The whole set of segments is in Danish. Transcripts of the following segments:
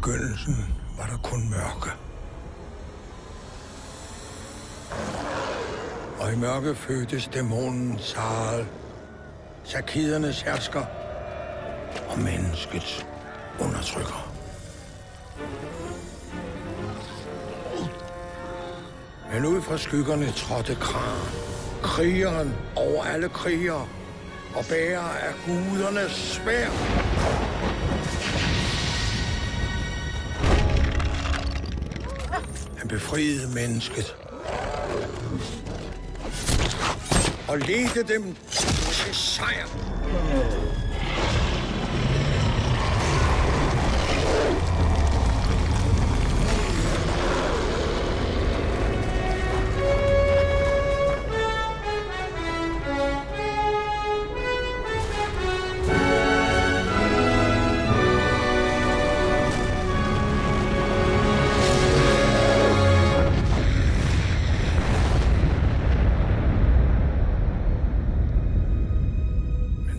begyndelsen var der kun mørke. Og i mørke fødtes dæmonen Zaal, Sakidernes hersker og menneskets undertrykker. Men ud fra skyggerne trådte Kran, krigeren over alle krigere og bærer af gudernes sværd. Han befriede mennesket og ledte dem til sejr.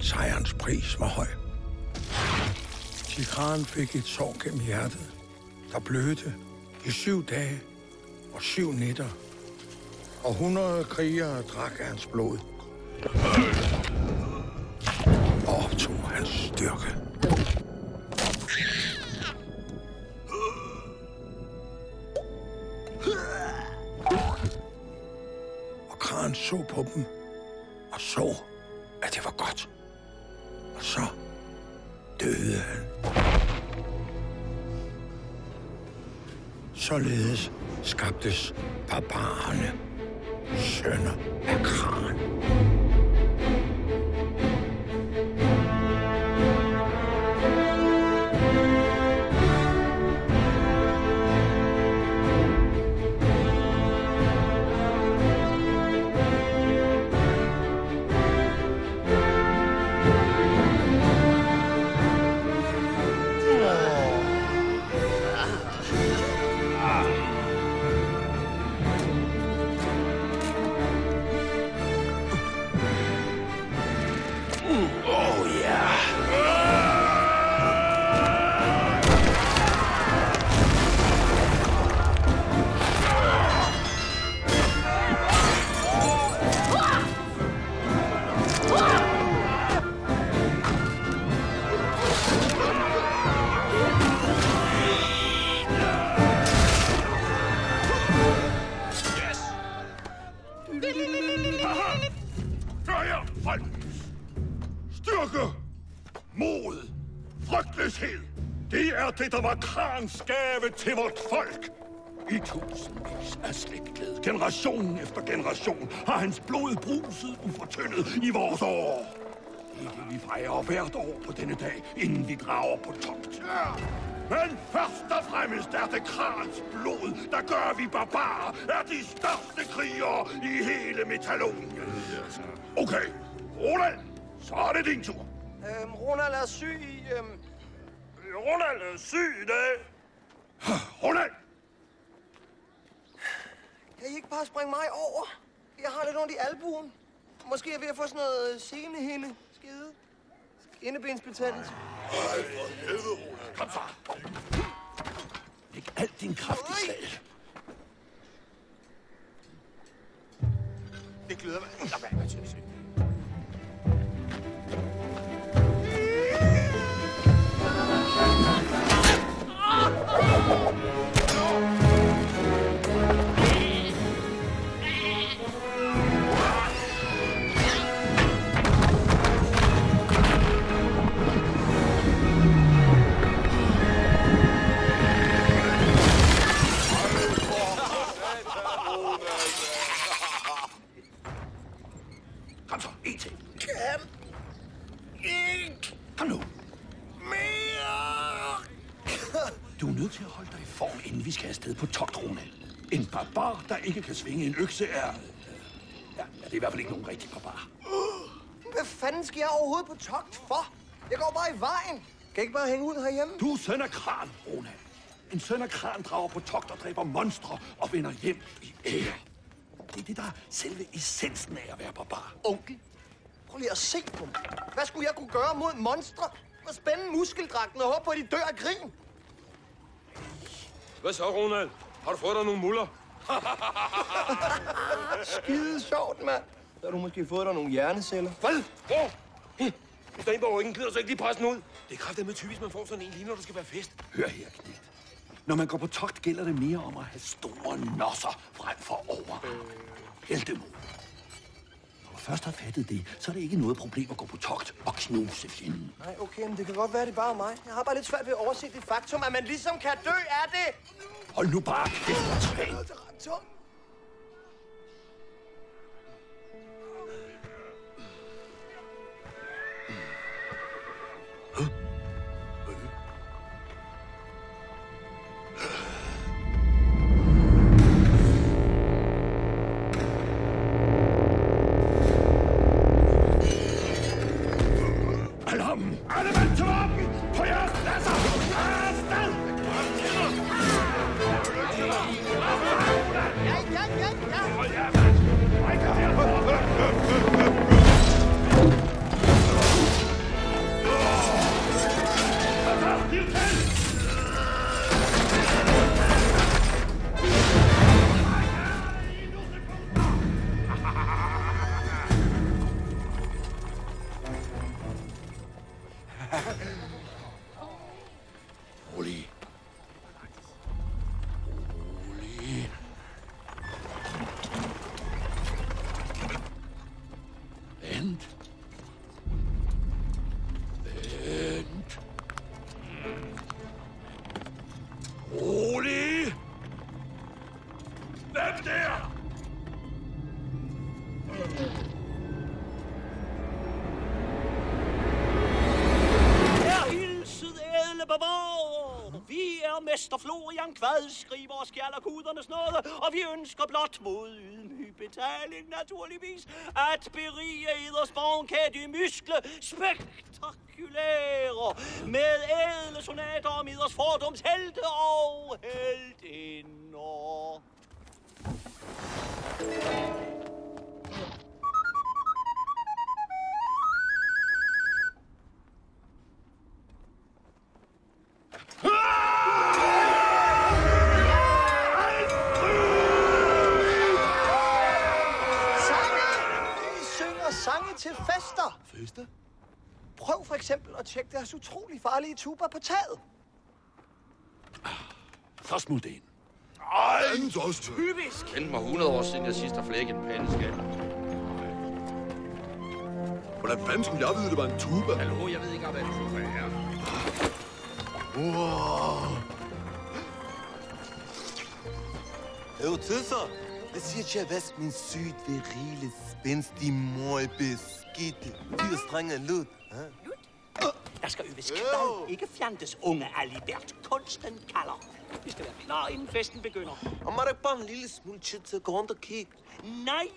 Sejrens pris var høj. Tikran fik et sår gennem hjertet, der blødte i 7 dage og 7 nætter. Og 100 krigere drak af hans blod. Og optog hans styrke. Og Kran så på dem og så, at det var godt. Og så døde han. Således skabtes barbarerne, sønner af Kran. Det, der var Krans gave til vort folk. I tusindvis af slægtled, generation efter generation, har hans blod bruset ufortyndet i vores år. Det er det, vi fejrer hvert år på denne dag, inden vi drager på togt. Men først og fremmest er det Krans blod, der gør, vi barbarer er de største krigere i hele Metallonien. Okay, Ronald, så er det din tur. Ronald er syg i... Ronald er syg i dag. Ronald! Kan I ikke bare springe mig over? Jeg har lidt ondt i albuen. Måske er jeg ved at få sådan noget senehinde, skide. Skinebensbetændelse. Ej, for helvede, Ronald. Kom så. Læg alt din kraft i slaget. Det glæder mig. Hvad synes I? Kom så, en til. Kom nu. Du er nødt til at holde dig i form, inden vi skal afsted på togt, Ronald. En barbar, der ikke kan svinge en økse, er... Ja, det er i hvert fald ikke nogen rigtig barbar. Hvad fanden skal jeg overhovedet på togt for? Jeg går bare i vejen. Kan jeg ikke bare hænge ud herhjemme? Du er søn af Kran, Ronald. En søn af Kran drager på togt og dræber monstre og vender hjem i ære. Det er det, der er selve essensen af at være barbar. Onkel, prøv lige at se på mig. Hvad skulle jeg kunne gøre mod monstre? Og spænde muskeldragten og håbe på, at de dør af grin? Hvad så, Ronald? Har du fået dig nogle muller? Skide sjovt, mand. Så har du måske fået dig nogle hjerneceller. Hvad? Hvor? Hvis der er en på ryggen, gider du så ikke lige presse den ud? Det er kraftedeme typisk, man får sådan en lige, når du skal være fest. Hør her, knægt. Når man går på togt, gælder det mere om at have store nosser frem for heltemod. Når du først har fattet det, så er det ikke noget problem at gå på togt og knuse fjenden. Nej, okay, men det kan godt være, det er bare mig. Jeg har bare lidt svært ved at overse det faktum, at man ligesom kan dø af det. Hold nu bare kæft og træn. Det er ret tungt. Alle mand til våben! På jeres pladser! Afsted! Ja. Hold jer, mand! Ræk jer herfra! Liv til! Rolig. Rolig. Vent. Vent. Rolig. Hvem der? Vi er mester Florian Kvad, skriver og skjælder gudernes nåde, og vi ønsker blot mod ydmyg betaling naturligvis at berige eders bankædige muskle spektakulære med ædle sonater om eders fordums helte og heltinder. Sange til fester. Fester? Prøv for eksempel at tjekke deres utrolig farlige tuber på taget. Så smut ind. Ej, så også typisk! Kendt mig 100 år siden, jeg sidst har flækket en pandeskal. Hvordan fanden skulle jeg vide, det var en tuba? Hallo, jeg ved ikke, hvad en tuba er. Wow. Hør tøsser, hvad siger til at vaske min sygt virile, spændstige, møgbeskidte, dyrstrenge lud? Der skal øves kvad, ikke fjantes, unge Alibert. Kunsten kalder. Vi skal være klar, inden festen begynder. Og må der ikke bare en lille smule tid til at gå rundt og kigge? Nej.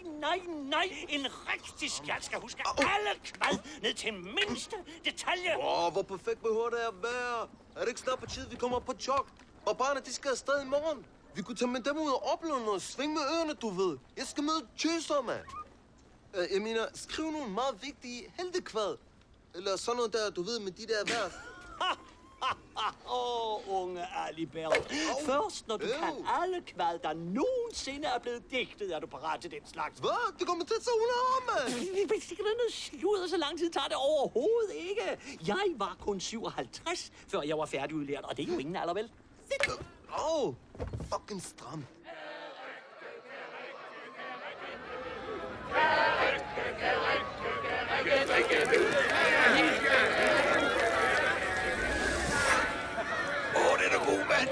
En rigtig skjald skal huske alle kvad ned til mindste detalje. Hvor perfekt behøver det at være? Er det ikke snart på tid, vi kommer på jog? Og barnet, de skal afsted i morgen. Vi kunne tage med dem ud og opleve noget. Sving med ørerne, du ved. Jeg skal møde tøser, mand. Jeg mener, skriv nogle meget vigtige heltekvad. Eller sådan noget der, du ved, med de der vers. Unge Alibert. Først når du kan alle kvad, der nogensinde er blevet digtet, er du parat til den slags. Hvad? Det kommer til at tage 100 år, mand. Det er noget sludder, så lang tid tager det overhovedet ikke. Jeg var kun 57, før jeg var færdigudlært, og det er jo ingen alder, vel? Fucking stram. Det er da god, mand.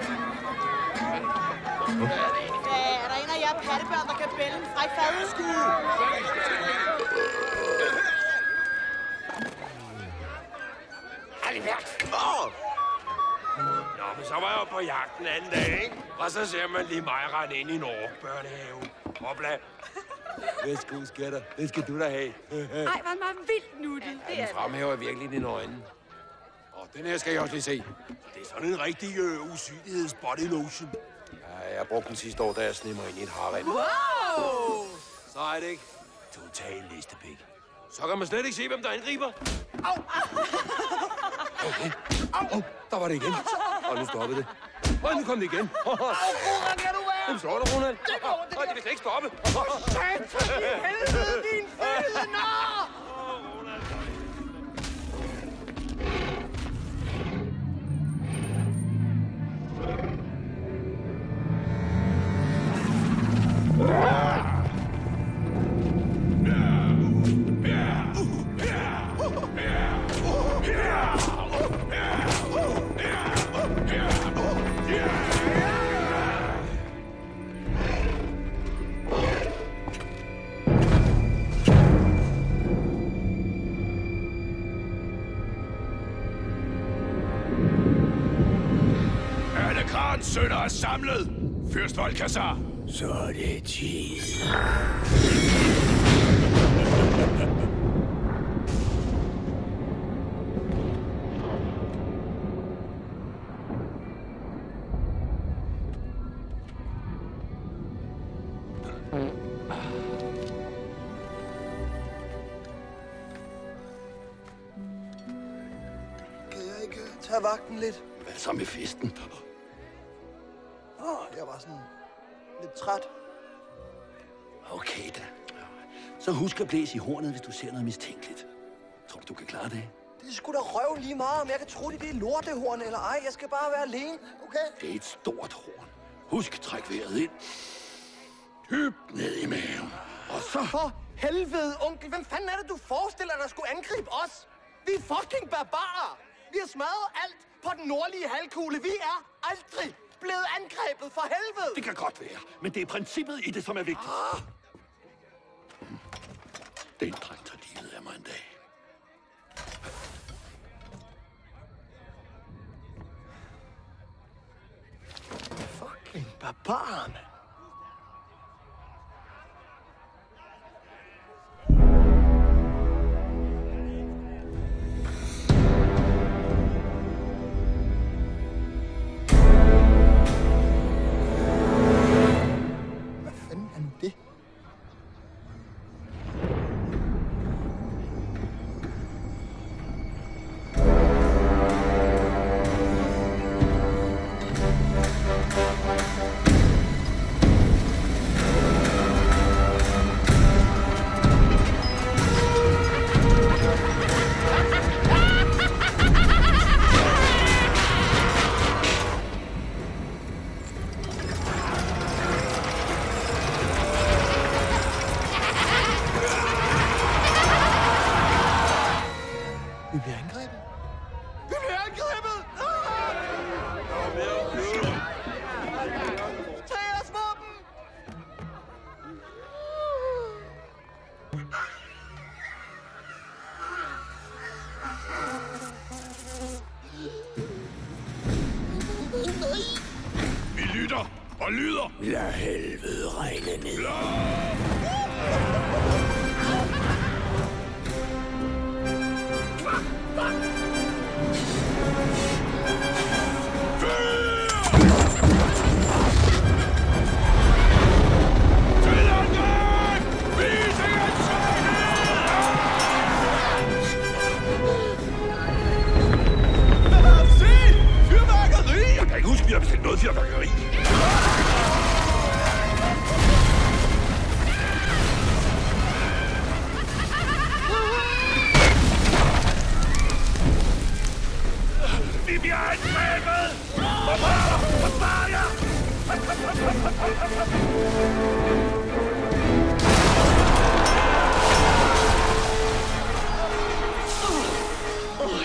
Er der en af jer pattebørn, der kan bælge en fræk fadelskud? Alibert! Nå, men så var jeg på jagten anden dag, ikke? Og så ser man lige mig rende ind i en orkbørnehave. Hopla. Værsgo, skatter. Det skal du da have. Ej, hvor er meget vildt nuttet. Ja, den fremhæver virkelig dine øjne. Og den her skal jeg også lige se. Det er sådan en rigtig usynligheds body lotion. Ja, jeg brugte den sidste år, da jeg sneg mig ind i et harem. Wow! Så er det ikke total listepik. Så kan man slet ikke se, hvem der angriber. Au! Okay. Au! Der var det igen. Og nu stoppede det. nu kom det igen. Roland, kan du være? Hvem slår dig, Ronald? Det går, det kan slet ikke stoppe. Satan i helvede, din fede nar! Sønner er samlet! Fyrst Volkazar! Så er det tid. Kan jeg ikke tage vagten lidt? Hvad så med festen? Jeg var sådan lidt træt. Okay da. Så husk at blæse i hornet, hvis du ser noget mistænkeligt. Tror du kan klare det? Det er sgu da røv lige meget, om jeg kan tro, det er lortehorn eller ej. Jeg skal bare være alene, okay? Det er et stort horn. Husk, træk vejret ind. Dybt ned i maven. Og så... For helvede, onkel. Hvem fanden er det, du forestiller dig, der skulle angribe os? Vi er fucking barbarer. Vi har smadret alt på den nordlige halvkugle. Vi er aldrig blevet angrebet, for helvede! Det kan godt være, men det er princippet i det, som er vigtigt. Den dreng tager livet af mig en dag. Fucking barbar, mand. Vi bliver angrebet. Vi bliver angrebet! Tag jeres våben! Vi lytter og lyder. Lad helvede regne ned. Jeg kan ikke huske, vi har bestilt noget fyrværkeri. Vi bliver angrebet! Forsvar jer!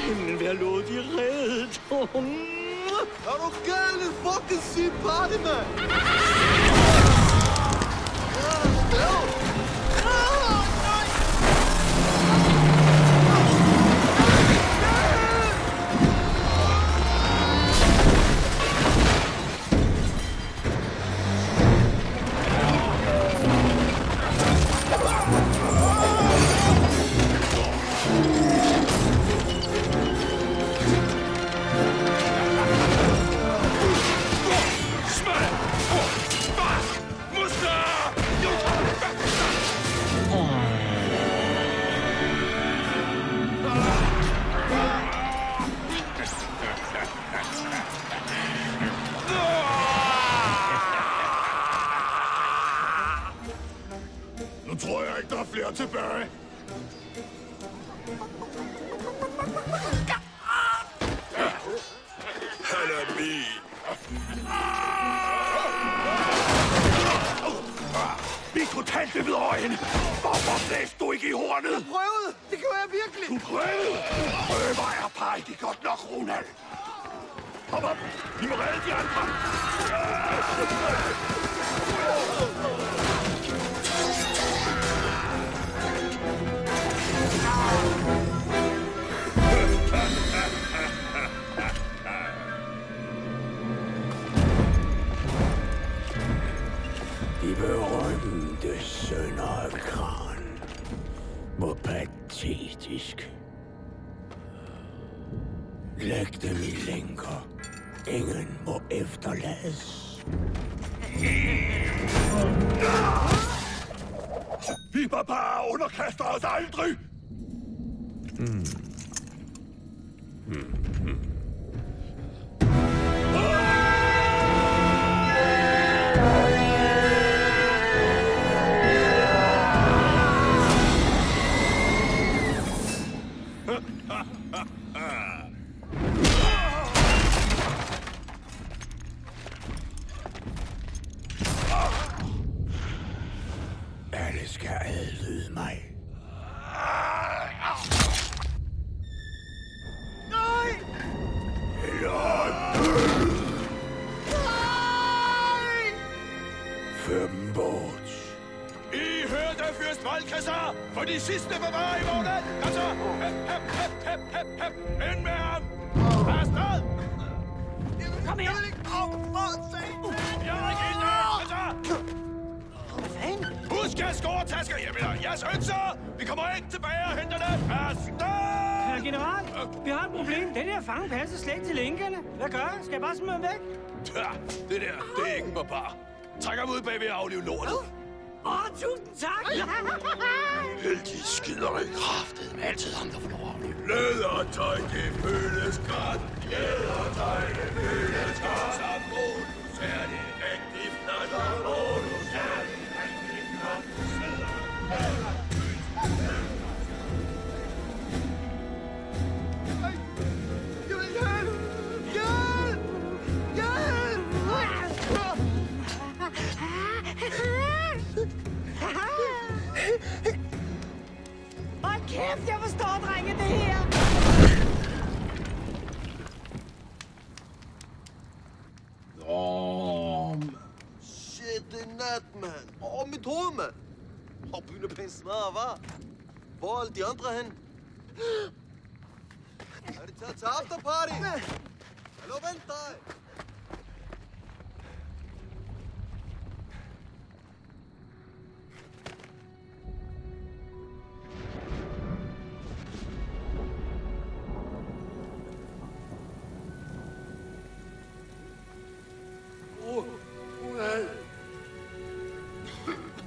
Himlen vil have lovet, de er reddet. Er du gale? Fucking sig party, mand! er tilbage. Han er min. Vi er totalt løbet over hende. Hvorfor blæste du ikke i hornet? Jeg prøvede. Det gjorde jeg virkelig. Du prøvede. Prøver er bare ikke godt nok, Ronald. Hop op. Vi må redde de andre. De berømte sønner af Kran. Hvor patetisk. Læg dem i lænker. Ingen må efterlades. Vi barbarer underkaster os aldrig. Alle skal adlyde mig. Nej! Fem bort. I hørte fyrst Valkasar for de sidste bevarer i vognen. Kom så! Hep! Ind med ham! Afsted! Kom her! Jeg er ikke helt der! Kom så! Hvad fanden? Husk jeres skovetasker, jeres økser! Vi kommer ikke tilbage og henter det! Afsted! Herre general, vi har et problem. Den her fange passer slet ikke til lænkerne. Hvad gør jeg? Skal jeg bare smide ham væk? Ja, det er ikke en barbar. Træk ham ud bagved og aflive lortet. Tusind tak! Heldig skider i kraftet med altid ham, der får lov at aflive. Lædertøj, det føles godt. Lædertøj, det føles godt. Som bonus er det rigtig flot. Som bonus er det rigtig flot. Hold kæft, jeg forstår, drenge, det her. Shit, det er nat, mand. Mit hoved, mand. Byen er pænt smadret, hva'? Hvor er alle de andre hen? Er de taget til afterparty? Hallo, vent dig.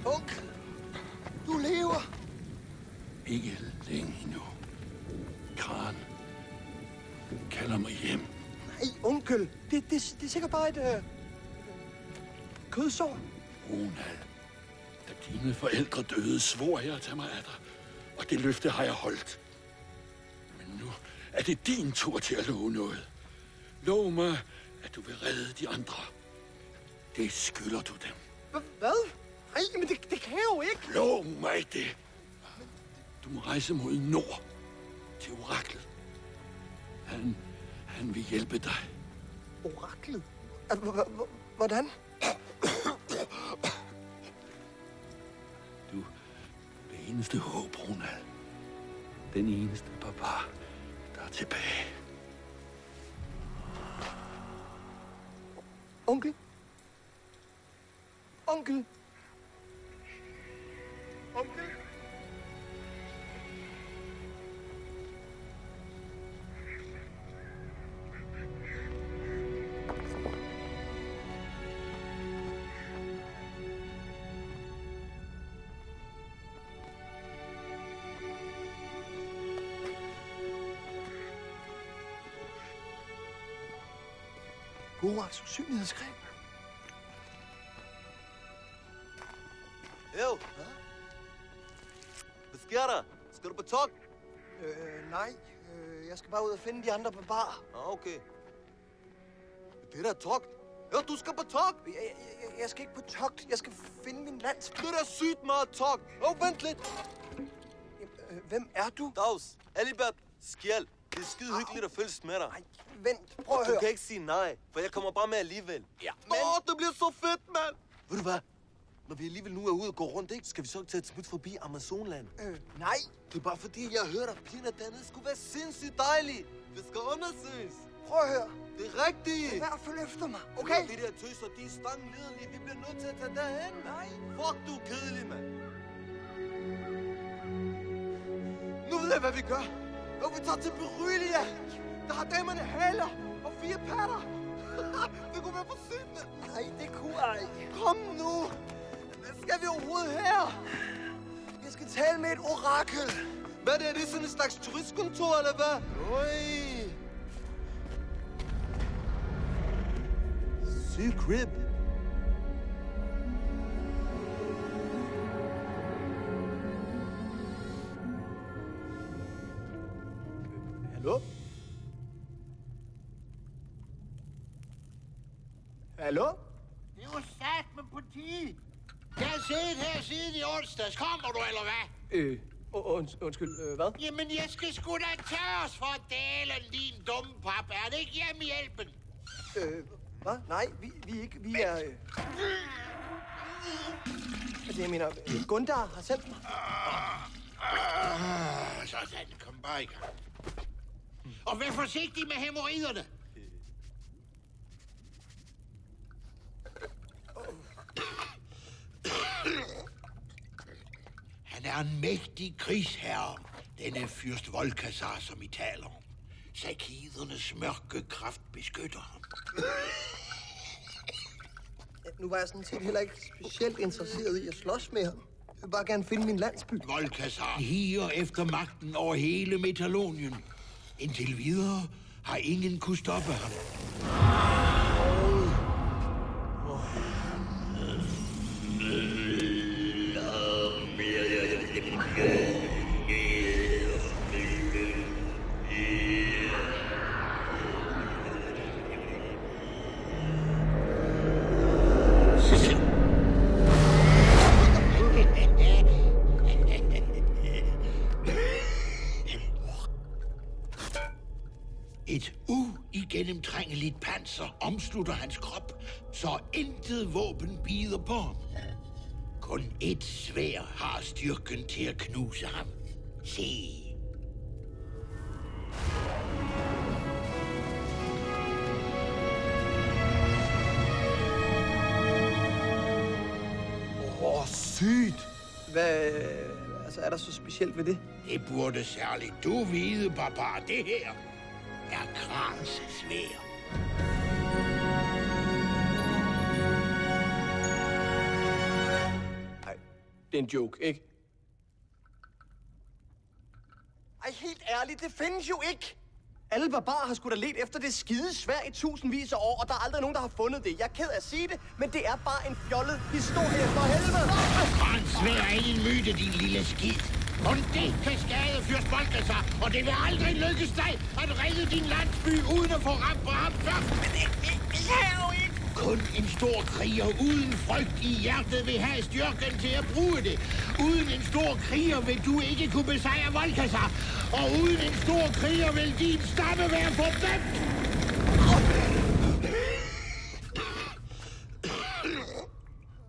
Onkel, du lever. Ikke længe endnu. Kran kalder mig hjem. Nej, onkel. Det er sikkert bare et kødsår. Ronald, da dine forældre døde, svor jeg at tage mig af dig. Og det løfte har jeg holdt. Men nu er det din tur til at love noget. Lov mig, at du vil redde de andre. Det skylder du dem. Hvad? Nej, men det kan jeg jo ikke. Lov mig det. Du må rejse mod nord. Til oraklet. Han vil hjælpe dig. Oraklet? Hvordan? Du er det eneste håb, Ronald. Den eneste barbar, der er tilbage. Onkel? Onkel? Onkel? Goraks usynlighedsgreb. Jo. sker der? Skal du på tok? Nej. Jeg skal bare ud og finde de andre barbarer. Okay. Det der togt. Ja, du skal på togt. Jeg skal ikke på togt. Jeg skal finde min landsby. Det er da sygt meget togt. Vent lidt. Hvem er du? Dags. Alibert. Skjald. Det er skide hyggeligt at følges med dig. Nej, vent. Prøv at høre. Du kan ikke sige nej, for jeg kommer bare med alligevel. Ja, men... det bliver så fedt, mand. Ved du hvad? Når vi alligevel nu er ude og gå rundt, ikke? Skal vi så tage et smut forbi Amazonland? Nej. Det er bare fordi, jeg har hørt, at pigen dernede skulle være sindssygt dejlig. Det skal undersøges. Prøv at høre. Det er rigtigt. Det er værd at følge efter mig, okay? De der tøser, de er stangledelige. Vi bliver nødt til at tage derhen. Nej. Fuck, du er kedelig, mand. Nu ved jeg, hvad vi gør. Og vi tager til Berylia. Der har damerne haler og 4 patter. Det kunne være for sygt, mand. Nej, det kunne ej. Kom nu. Hvad skal vi overhovedet her? Jeg skal tale med et orakel. Hvad er det? Er det sådan et slags turistkontor, eller hvad? Oj. Syg crib. Hallo? Hallo? Det er jo satme på tide. Jeg har siddet her siden i onsdags. Kommer du, eller hvad? Undskyld, hvad? Jamen, jeg skal sgu da tage os for dalen, din dumme pap. Er det ikke hjemmehjælpen? Hvad? Nej, vi er ikke. Vi er... Altså, jeg mener, Gundar har sendt mig. Sådan, kom bare i gang. Og vær forsigtig med hæmorriderne. Han er en mægtig krigsherre, denne fyrst Volkazar, som I taler om. Sakidernes mørke kraft beskytter ham. Nu var jeg sådan set heller ikke specielt interesseret i at slås med ham. Jeg vil bare gerne finde min landsby. Volkazar higer efter magten over hele Metallonien. Indtil videre har ingen kunne stoppe ham. Et uigennemtrængeligt panser omslutter hans krop, så intet våben bider på ham. Kun ét sværd har styrken til at knuse ham. Se. Sygt. Hvad... Altså, er der så specielt ved det? Det burde særligt du vide, barbar. Det her er Krans sværd. Nej, det er en joke, ikke? Ej, helt ærligt, det findes jo ikke! Alle barbarer har sgu da let efter det skide sværd i tusindvis af år, og der er aldrig nogen, der har fundet det. Jeg er ked af at sige det, men det er bare en fjollet historie for helvede! Krans sværd er ikke en myte, din lille skid. Kun det kan skade fyrst Volkazar, og det vil aldrig lykkes dig at redde din landsby uden at få ramt på ham først. Men det er jo ikke. Kun en stor kriger uden frygt i hjertet vil have styrken til at bruge det. Uden en stor kriger vil du ikke kunne besejre Volkazar, og uden en stor kriger vil din stamme være fordømt.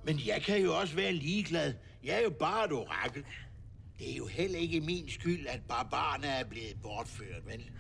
Men jeg kan jo også være ligeglad. Jeg er jo bare et orakel. Det er jo heller ikke min skyld, at barbarerne er blevet bortført, vel?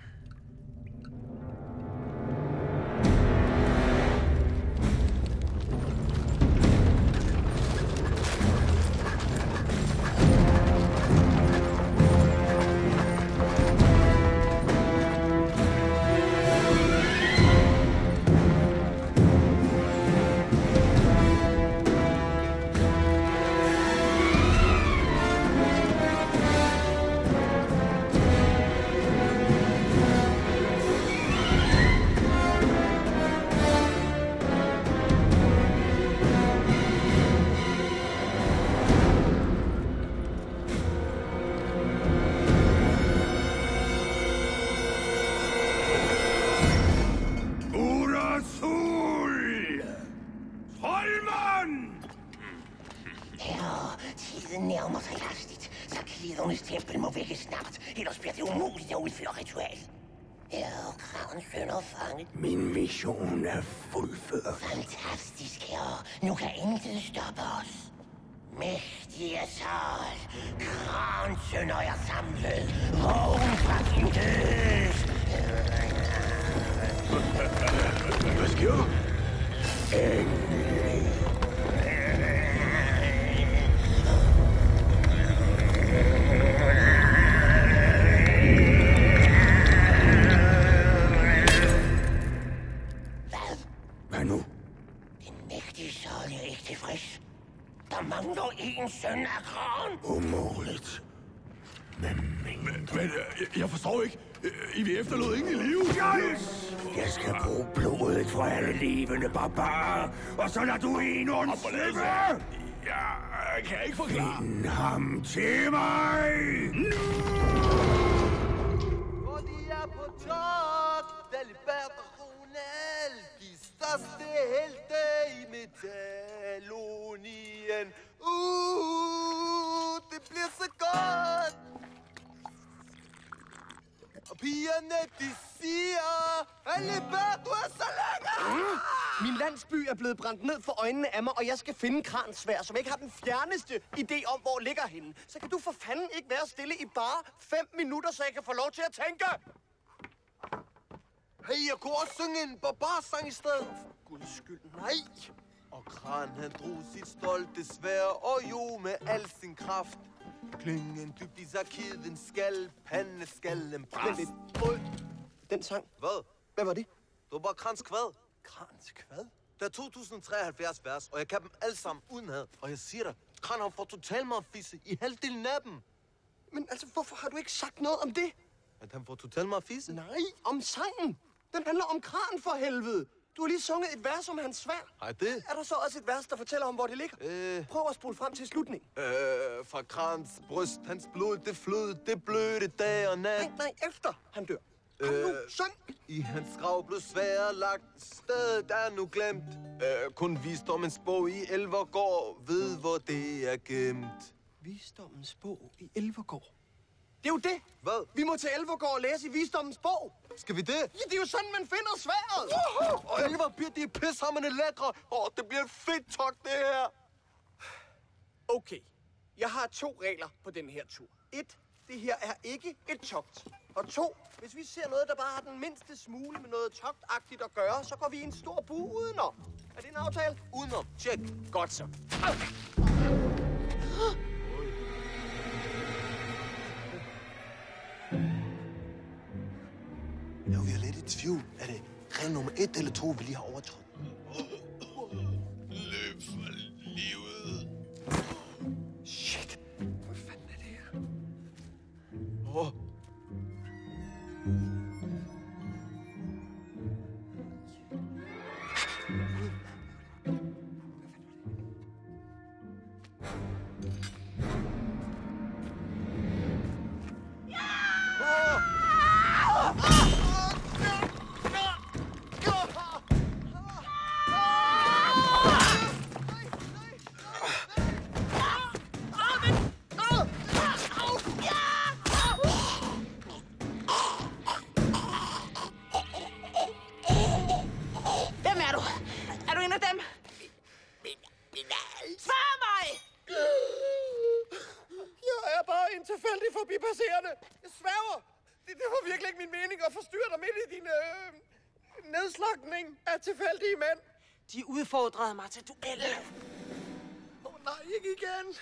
Kran! Herre, tiden nærmer sig hastigt, så kædernes tempel må vække snart, ellers bliver det umuligt at udføre ritualet. Herre, Krans søn er fanget. Min mission er fuldført. Fantastisk, herre. Nu kan intet stoppe os. Mægtige Sal, Krans sønner er samlet. Vågen fra din død. Hvad sker der? Endelig. Hvad nu? Den mægtige Sal er ikke tilfreds. Der mangler en søn af Kran. Umuligt. Men jeg forstår ikke. I vil efterlade ingen i live. Jeg skal bruge blodet fra alle levende barbarer, og så lader du en undslippe! Jeg kan ikke forklare. Find ham til mig! Nu! Hvor de er på top, Dalibert og Ronald, de største helte i Metallonien. Det bliver så godt! Og pigerne, de siger, Dalibert, du er så lækker! Min landsby er blevet brændt ned for øjnene af mig, og jeg skal finde Krans sværd, som ikke har den fjerneste idé om, hvor ligger henne. Så kan du for fanden ikke være stille i bare 5 minutter, så jeg kan få lov til at tænke. Hey, jeg kunne også synge en barbarsang i stedet. For guds skyld, nej. Og Kran, han drog sit stolte sværd, og jo med al sin kraft. Klingen dybt i sarkiden skal, pandeskallen bræst. Den sang. Hvad? Hvad var det? Det var bare Krans kvad. Krans hvad? Der er 2073 vers, og jeg kan dem alle sammen udenad. Og jeg siger dig, Kran har fået total marfisse i halvdelen af dem. Men altså, hvorfor har du ikke sagt noget om det? At han får total marfisse? Nej, om sangen. Den handler om Kran for helvede. Du har lige sunget et vers om hans sværd. Ej, det? Er der så også et vers, der fortæller om, hvor det ligger? Prøv at spole frem til slutningen. Fra Krans bryst, hans blod, det flød, det blødte dag og nat. Nej, efter han dør. Kom nu, syng! I hans grav blev svær lagt, stedet er nu glemt. Kun visdommens bog i Elvergård ved, hvor det er gemt. Visdommens bog i Elvergård? Det er jo det! Hvad? Vi må til Elvergård og læse i visdommens bog. Skal vi det? Ja, det er jo sådan, man finder sværdet! Og Elverbier, de er pissehammerende lækre. Det bliver et fedt togt, det her. Okay, jeg har 2 regler på den her tur. 1. Det her er ikke et togt. Og 2. Hvis vi ser noget, der bare har den mindste smule med noget togtagtigt at gøre, så går vi i en stor bue udenom. Er det en aftale? Udenom. Tjek. Godt så. Jo, vi er lidt i tvivl. Er det regel nummer 1 eller 2, vi lige har overtrådt? Løb for livet. Shit. Hvad fanden er det her? Tilfældig forbipasserende. Jeg sværger. Det var virkelig ikke min mening at forstyrre dig midt i din nedslagning af tilfældige mænd. De udfordrede mig til duel. Nej, ikke igen.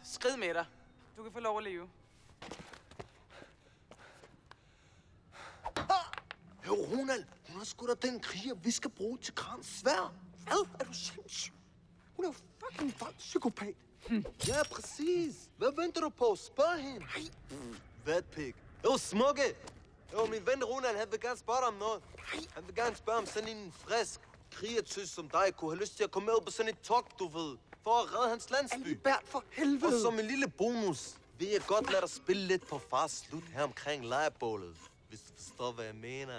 Skrid med dig. Du kan få lov at leve. Jo, Ronald, hun har sgu da den kriger, vi skal bruge til Krans sværd. Hvad? Er du sindssyg? Hun er jo fucking voldspsykopat. Ja, præcis. Hvad venter du på? Spørg hende. Nej. Vatpik. Jo, smukke. Jo, min ven Ronald, han vil gerne spørge dig om noget. Nej. Han vil gerne spørge om sådan en frisk krigertøs som dig kunne have lyst til at komme med på sådan et togt, du ved. For at redde hans landsby. Albert, for helvede. Og som en lille bonus vil jeg godt lade dig spille lidt på fars slut her omkring lejrebålet. hvis du forstår, hvad jeg mener.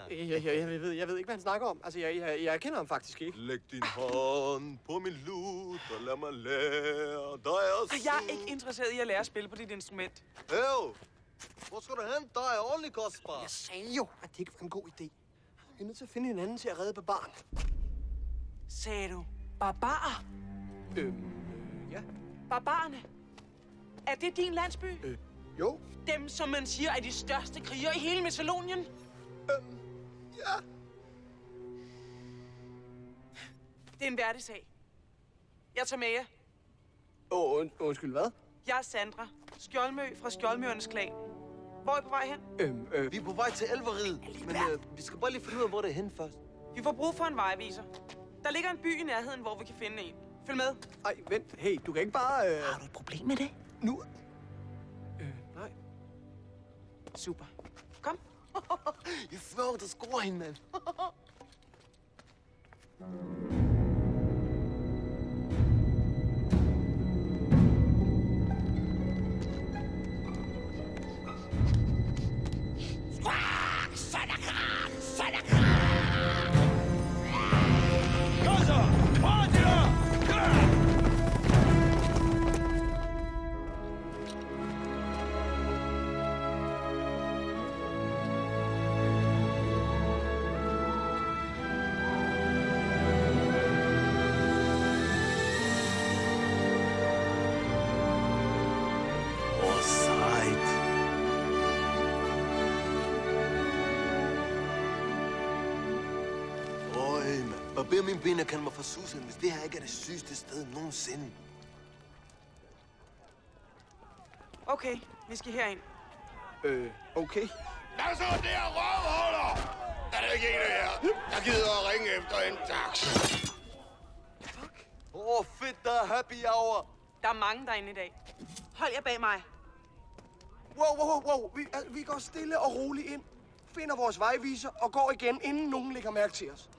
Jeg ved ikke, hvad han snakker om. Altså, jeg kender ham faktisk ikke. Læg din hånd på min lut, og lad mig lære dig at synge. Jeg er ikke interesseret i at lære at spille på dit instrument. Øv! Hvor skal du hen? Der er ordentligt kostbar. Jeg sagde jo, at det ikke var en god idé. Vi er nødt til at finde hinanden til at redde barbaren. Sagde du barbarer? Ja. Barbarerne? Er det din landsby? Jo. Dem, som man siger, er de største krigere i hele Messalonien? Ja. Det er en hverdagsag. Jeg tager med jer. Undskyld, hvad? Jeg er Sandra, skjoldmø fra Skjoldmøernes klan. Hvor er I på vej hen? Vi er på vej til Elveriet, men vi skal bare lige finde ud af, hvor det er hen først. Vi får brug for en vejviser. Der ligger en by i nærheden, hvor vi kan finde en. Følg med. Ej, vent. Hey, du kan ikke bare... Har du et problem med det? Nu... nej. Super. Kom. Jeg svær, der scorer hende, mand. Barber mine ben og kalde mig for Susan, hvis det her ikke er det sygeste sted nogensinde. Okay, vi skal herind. Okay. Hvad så der, røvhuller? Er det ikke en af jer, der gider at ringe efter en taxa? Fuck. Fedt, der er happy hour. Der er mange derinde i dag. Hold jer bag mig. Wow. Vi går stille og roligt ind, finder vores vejviser og går igen, inden nogen lægger mærke til os.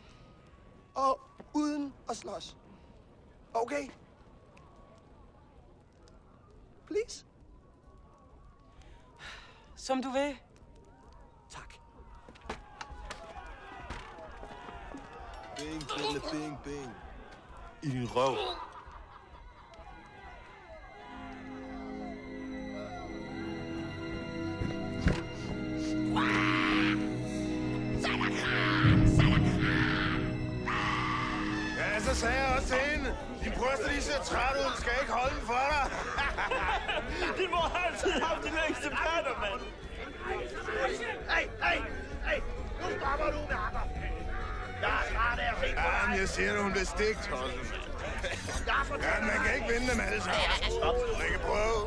Og uden at slås. Okay? Please? Som du vil. Tak. Bing, bing, bing, bing. I din røv. Så sagde jeg også til hende. Din bryster, de ser træt ud. Skal ikke holde den for dig? Din mor har altid haft de længste patter, mand. Hey! Nu stopper du, nakker. Jeg er træt af at se på dig. Jamen, jeg siger, at hun bliver stigt, Tosse. Ja, man kan ikke vinde dem alle sammen. Du ikke prøve.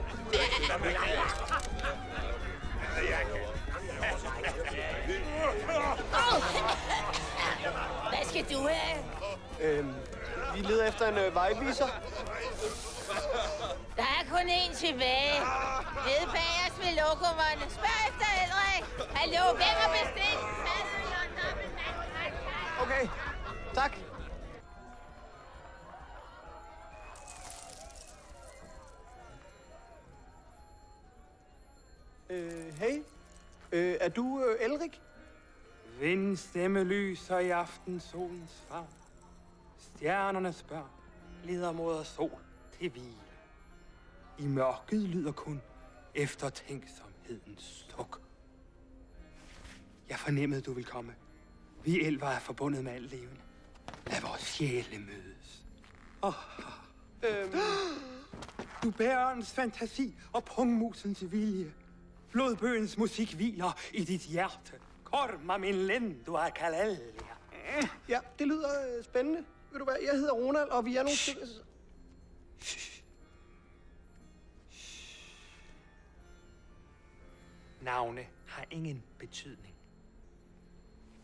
Jeg kan. Hvad skal du have? Vi leder efter en vejviser. Der er kun én tilbage. Nede bag os ved lokummerne. Spørg efter Elrik. Hallo, hvem har bestilt? Okay, tak. Hey. Er du Elrik? Vindstemme lyser i aftensolens favn. Stjernernes børn leder mod sol til hvile. I mørket lyder kun eftertænksomhedens suk. Jeg fornemmede, du vil komme. Vi elver er forbundet med alt levende. Lad vores sjæle mødes. Du bærerens fantasi og pungmusens vilje. Flodbøgens musik hviler i dit hjerte. Korma min lendo a kalalia. Ja, det lyder spændende. Ved du hvad, jeg hedder Ronald, og vi er nogle stykker... Navne har ingen betydning.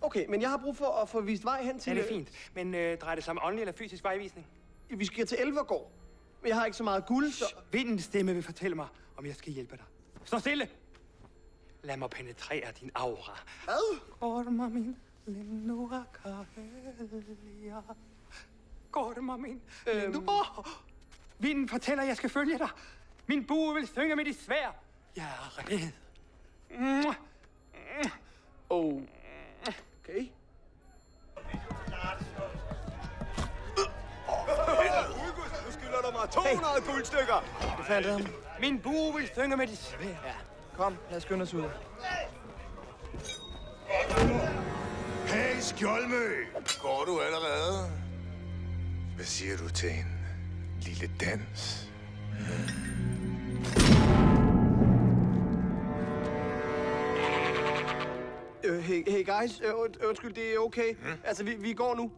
Okay, men jeg har brug for at få vist vej hen til... Ja, det er fint. Men drejer det sig om åndelig eller fysisk vejvisning? Vi skal til Elvergård. Men jeg har ikke så meget guld, så... Vindens stemme vil fortælle mig, om jeg skal hjælpe dig. Stå stille! Lad mig penetrere din aura. Hvad? Korma min lindua kahelia. Korma min lindua... Vinden fortæller, at jeg skal følge dig. Min bue vil synge med dit sværd. Jeg er reddet. guldstykker. Du fandt ham. Min bue vil synge med de svær. Ja. Kom, lad os skynde os ud. Hey, Skjoldmø! Går du allerede? Hvad siger du til en lille dans? Hey guys, undskyld, det er okay. Altså, vi går nu.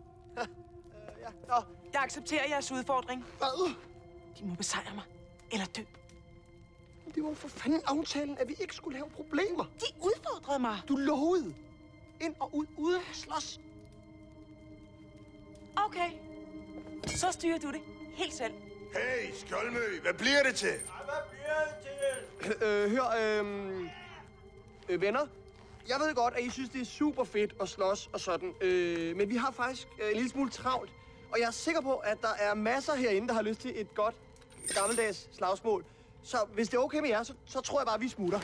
Nå, jeg accepterer jeres udfordring. Hvad? De må besejre mig. Eller dø. Det var for fanden aftalen, at vi ikke skulle have problemer. De udfordrede mig. Du lovede. Ind og ud, uden at slås. Okay. Så styrer du det helt selv. Hey, Skjoldmø, hvad bliver det til? Venner. Jeg ved godt, at I synes, det er super fedt at slås og sådan. Men vi har faktisk en lille smule travlt. Og jeg er sikker på, at der er masser herinde, der har lyst til et godt gammeldags slagsmål. Så hvis det er okay med jer, så tror jeg bare, at vi smutter.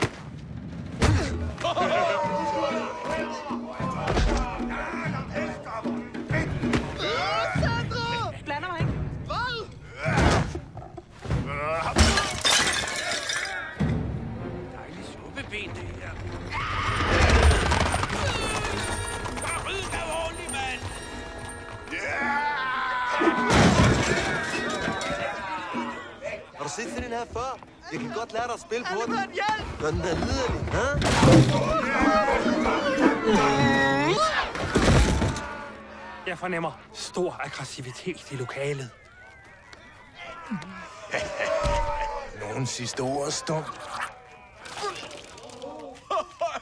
Sandra! Blander mig ikke. Hvad? Dejlig suppeben, det her. Bare ryd dig ordentligt, mand! Har du set den her før? Jeg kan godt lære dig at spille på den. Hjælp! Når den er liderlig, ha'? Jeg fornemmer stor aggressivitet i lokalet. Nogen sidste ord, Stump?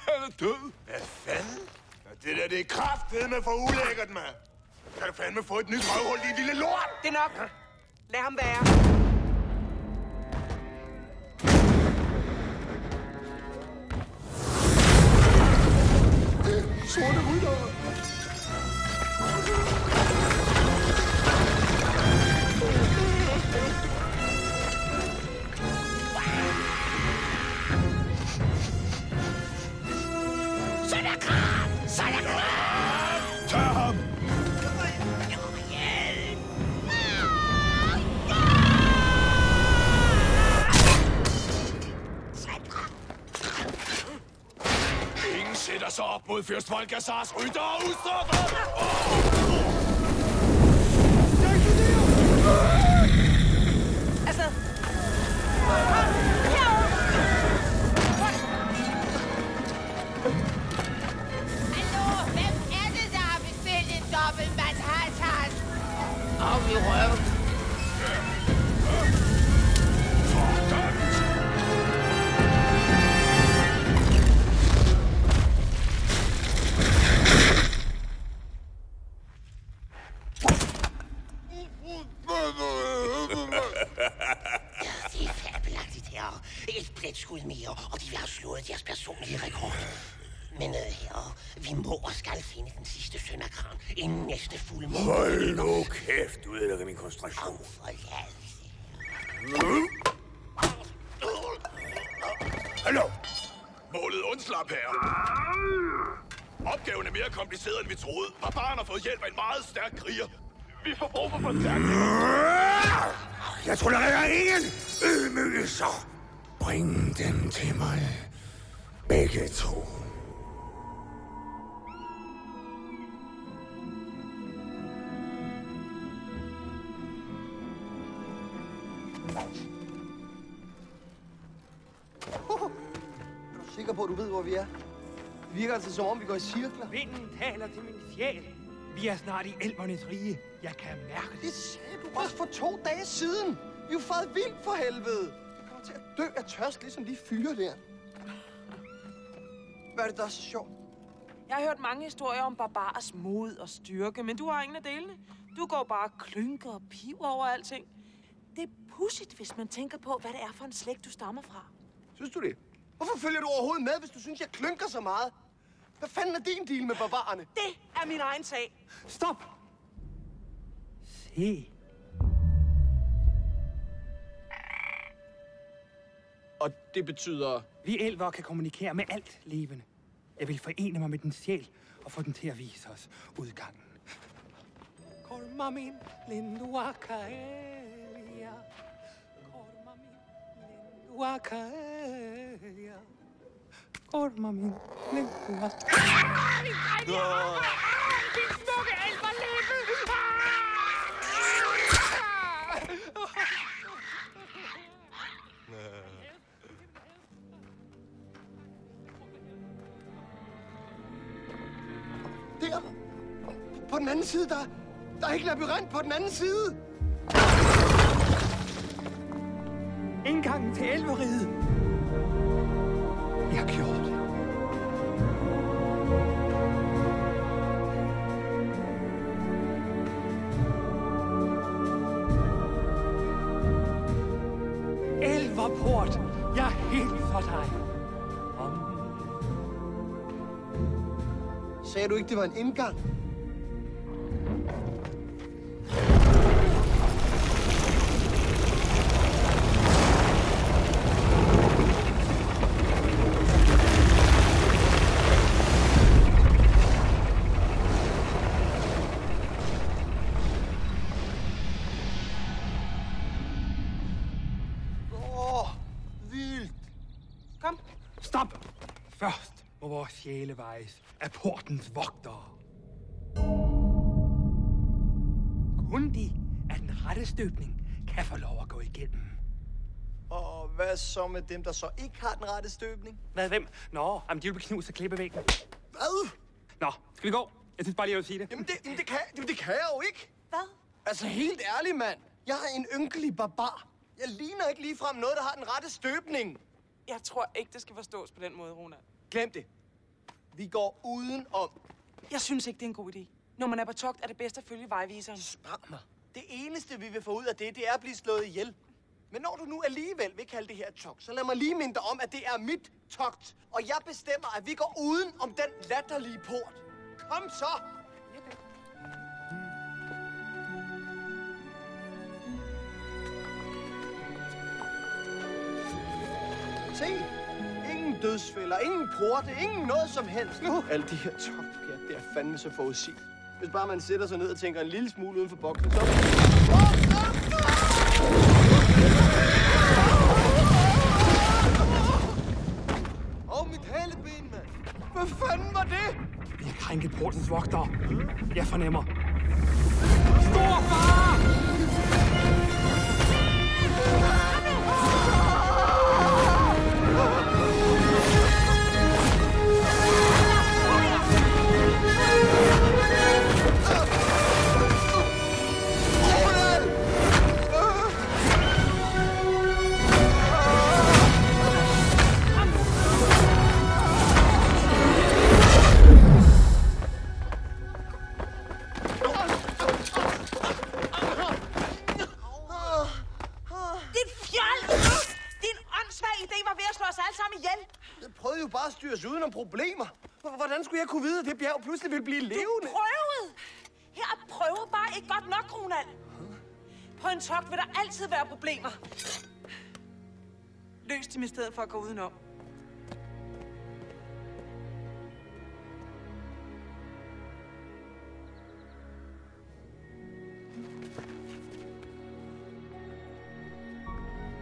Han er død. Hvad fanden? Det der, det er kraftedeme for ulækkert, mand. Kan du fandme få et nyt røvhul, din lille lort? Det er nok. Lad ham være. Sorte rytter. Så er der kram! Så er der kram! Tag ham! Hjælp! Ingen sætter sig op mod fyrst Volgasars rytter og udstoffer! Altså... Hallo, hvem er det, der har bestilt en dobbeltmand hals? Af i røven. Det er fabelagtigt, herre. Et pletskud mere, og de vil have slået deres personlige rekord. Men herre, vi må og skal finde den sidste sønderkran inden næste fuldmåne. Hold nu kæft, du ødelægger min koncentration. Hallo? Målet undslap, herre. Opgaven er mere kompliceret, end vi troede. Barbaren har fået hjælp af en meget stærk kriger. Vi får brug for forstærkning. Jeg tolererer ingen ydmygelser. Bring dem til mig. Begge to. Er du sikker på, at du ved, hvor vi er? Det virker altså, som om vi går i cirkler. Vinden taler til min sjæl. Vi er snart i elvernes rige. Jeg kan mærke det. Det sagde du også for 2 dage siden. Vi er jo faret vildt for helvede. Vi kommer til at dø af tørst, ligesom de fyre der. Hvad er det, der er så sjovt? Jeg har hørt mange historier om barbarers mod og styrke, men du har ingen af delene. Du går bare og klynker og piver over alting. Det er pudsigt, hvis man tænker på, hvad det er for en slægt, du stammer fra. Synes du det? Hvorfor følger du overhovedet med, hvis du synes, jeg klynker så meget? Hvad fanden er din deal med barbarerne? Det er min egen sag. Stop! Se. Og det betyder... Vi elver kan kommunikere med alt levende. Jeg vil forene mig med den sjæl og få den til at vise os udgangen. Kolma min lindua kaelia. Wakaya. Orma min lengua. Din smukke elverlæbe! Der! På den anden side, der er ikke labyrint på den anden side! Indgangen til elveriget. Jeg har gjort det. Elverport. Jeg er helt for dig. Sagde du ikke, det var en indgang? Vildt! Kom. Stop! Først må vores sjæle vejes af portens vogtere. Kun de af den rette støbning kan få lov at gå igennem. Og hvad så med dem, der så ikke har den rette støbning? Hvad, hvem? Nå, jamen, de vil blive knust af klippevæggen. Hvad? Nå, skal vi gå? Jeg synes bare lige, jeg vil sige det. Jamen, det kan jeg jo ikke. Hvad? Altså, helt ærligt, mand. Jeg er en ynkelig barbar. Jeg ligner ikke ligefrem noget, der har den rette støbning. Jeg tror ikke, det skal forstås på den måde, Ronald. Glem det. Vi går udenom. Jeg synes ikke, det er en god idé. Når man er på togt, er det bedst at følge vejviseren. Spørg mig. Det eneste, vi vil få ud af det er at blive slået ihjel. Men når du nu alligevel vil kalde det her togt, så lad mig lige minde dig om, at det er mit togt. Og jeg bestemmer, at vi går uden om den latterlige port. Kom så! Se, ingen dødsfælder, ingen porte, ingen noget som helst. Alle de her togtpjat, det er fandme så forudsigeligt. Hvis bare man sætter sig ned og tænker en lille smule uden for boksen, så... Åh, mit haleben, mand! Hvad fanden var det? Vi har krænket portens vogtere. Jeg fornemmer. Stor far! Jeg prøvede jo bare at styre os udenom problemer. Hvordan skulle jeg kunne vide, at det bjerg pludselig ville blive levende? Du prøvede! Her er prøve bare ikke godt nok, Ronald. På en togt vil der altid være problemer. Løs dem i stedet for at gå udenom.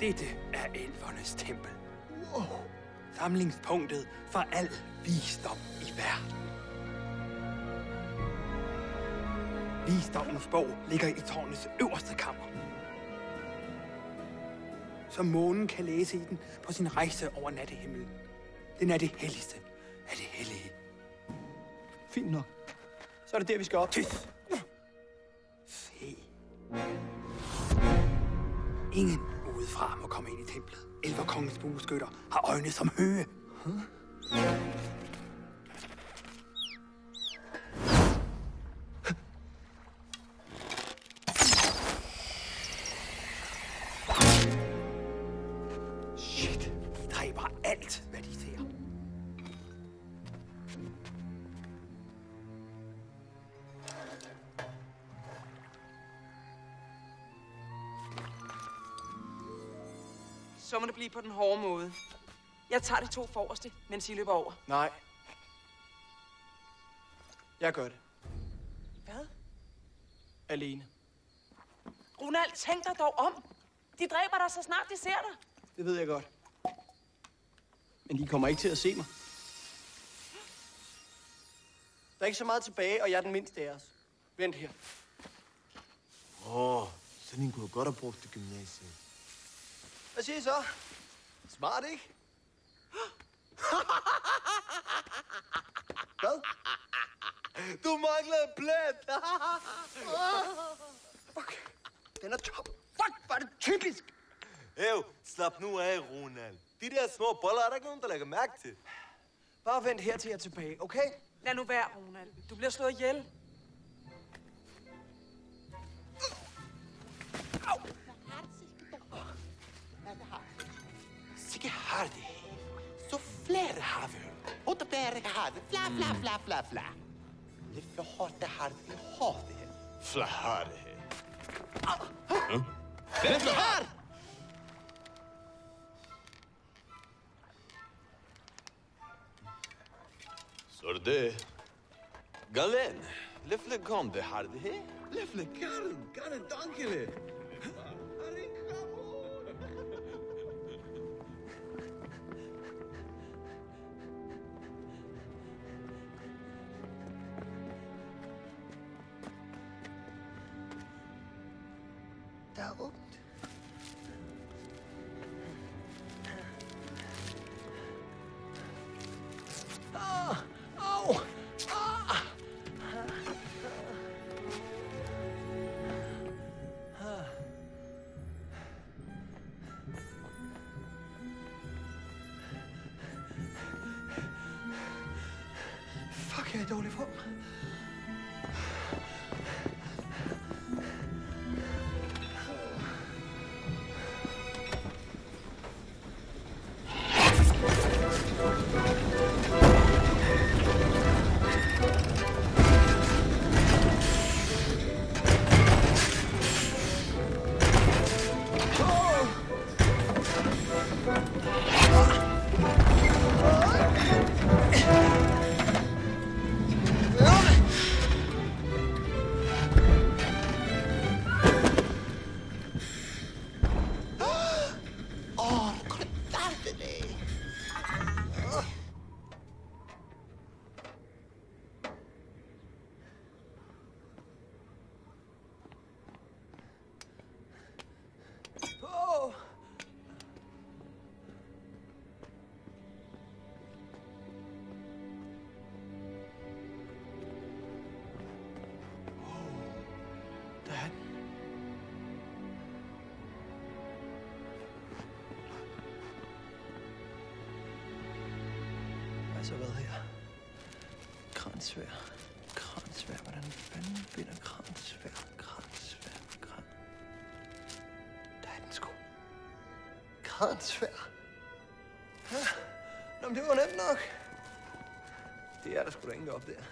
Dette er elvernes tempel. Wow. Samlingspunktet for al visdom i verden. Visdommens bog ligger i tårnets øverste kammer. Så månen kan læse i den på sin rejse over nattehimlen. Den er det helligste af det hellige. Fint nok. Så er det der, vi skal op. Tys! Se. Ingen udefra må komme ind i templet. Elverkongens bueskytter har øjne som høge. Shit, de dræber alt, hvad de ser. Så må det blive på den hårde måde. Jeg tager de 2 forreste, mens I løber over. Nej. Jeg gør det. Hvad? Alene. Ronald, tænk dig dog om. De dræber dig, så snart de ser dig. Det ved jeg godt. Men de kommer ikke til at se mig. Der er ikke så meget tilbage, og jeg er den mindste af os. Vent her. Sådan en kunne godt have brugt i gymnasiet. Hvad siger I så? Smart, ikke? Hvad? Du mangler en plet. Fuck. Den er tom. Fuck, var det typisk. Slap nu af, Ronald. De der små boller er der ikke nogen, der lægger mærke til. Bare vent her til jeg er tilbage, okay? Lad nu være, Ronald. Du bliver slået ihjel. Sikke har det. Så flere har vi. Og der bare har det. Fla, fla, fla, fla, fla. Lidt for hårdt, der har det. Hårdt det her. Fla har det. Lidt for hårdt! Så er det. Galen. Lefle kom det har det her. Lefle, Karen, dankele. Der er åbent. Au! Fuck, jeg er i dårlig form. Så hvad her? Kransvær. Hvordan fanden finder kransvær? Der er den sgu. Kransvær. Ja. Nå, men det var nemt nok. Det er der sgu da ingen op der.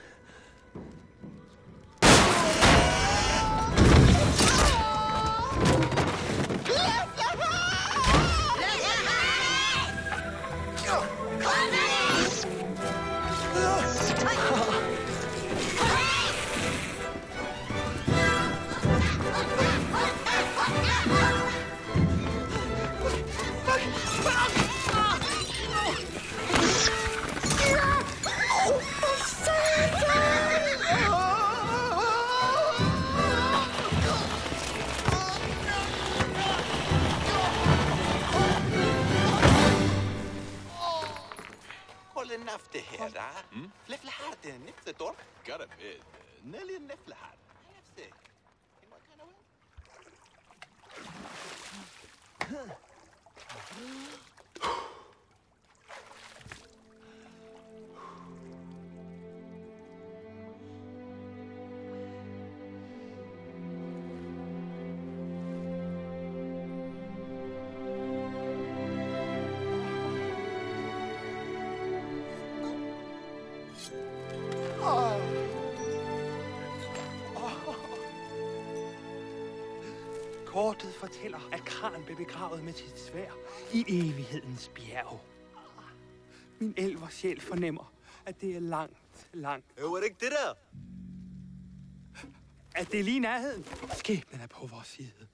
Det her, da. Lefle har det. Nefle dår. Gør det med. Nelly Nefle har det. Kortet fortæller, at Kran blev begravet med sit sværd i evighedens bjerg. Min elversjæl fornemmer, at det er langt. Er det ikke det der? At det er lige nærheden. Skæbnen er på vores side.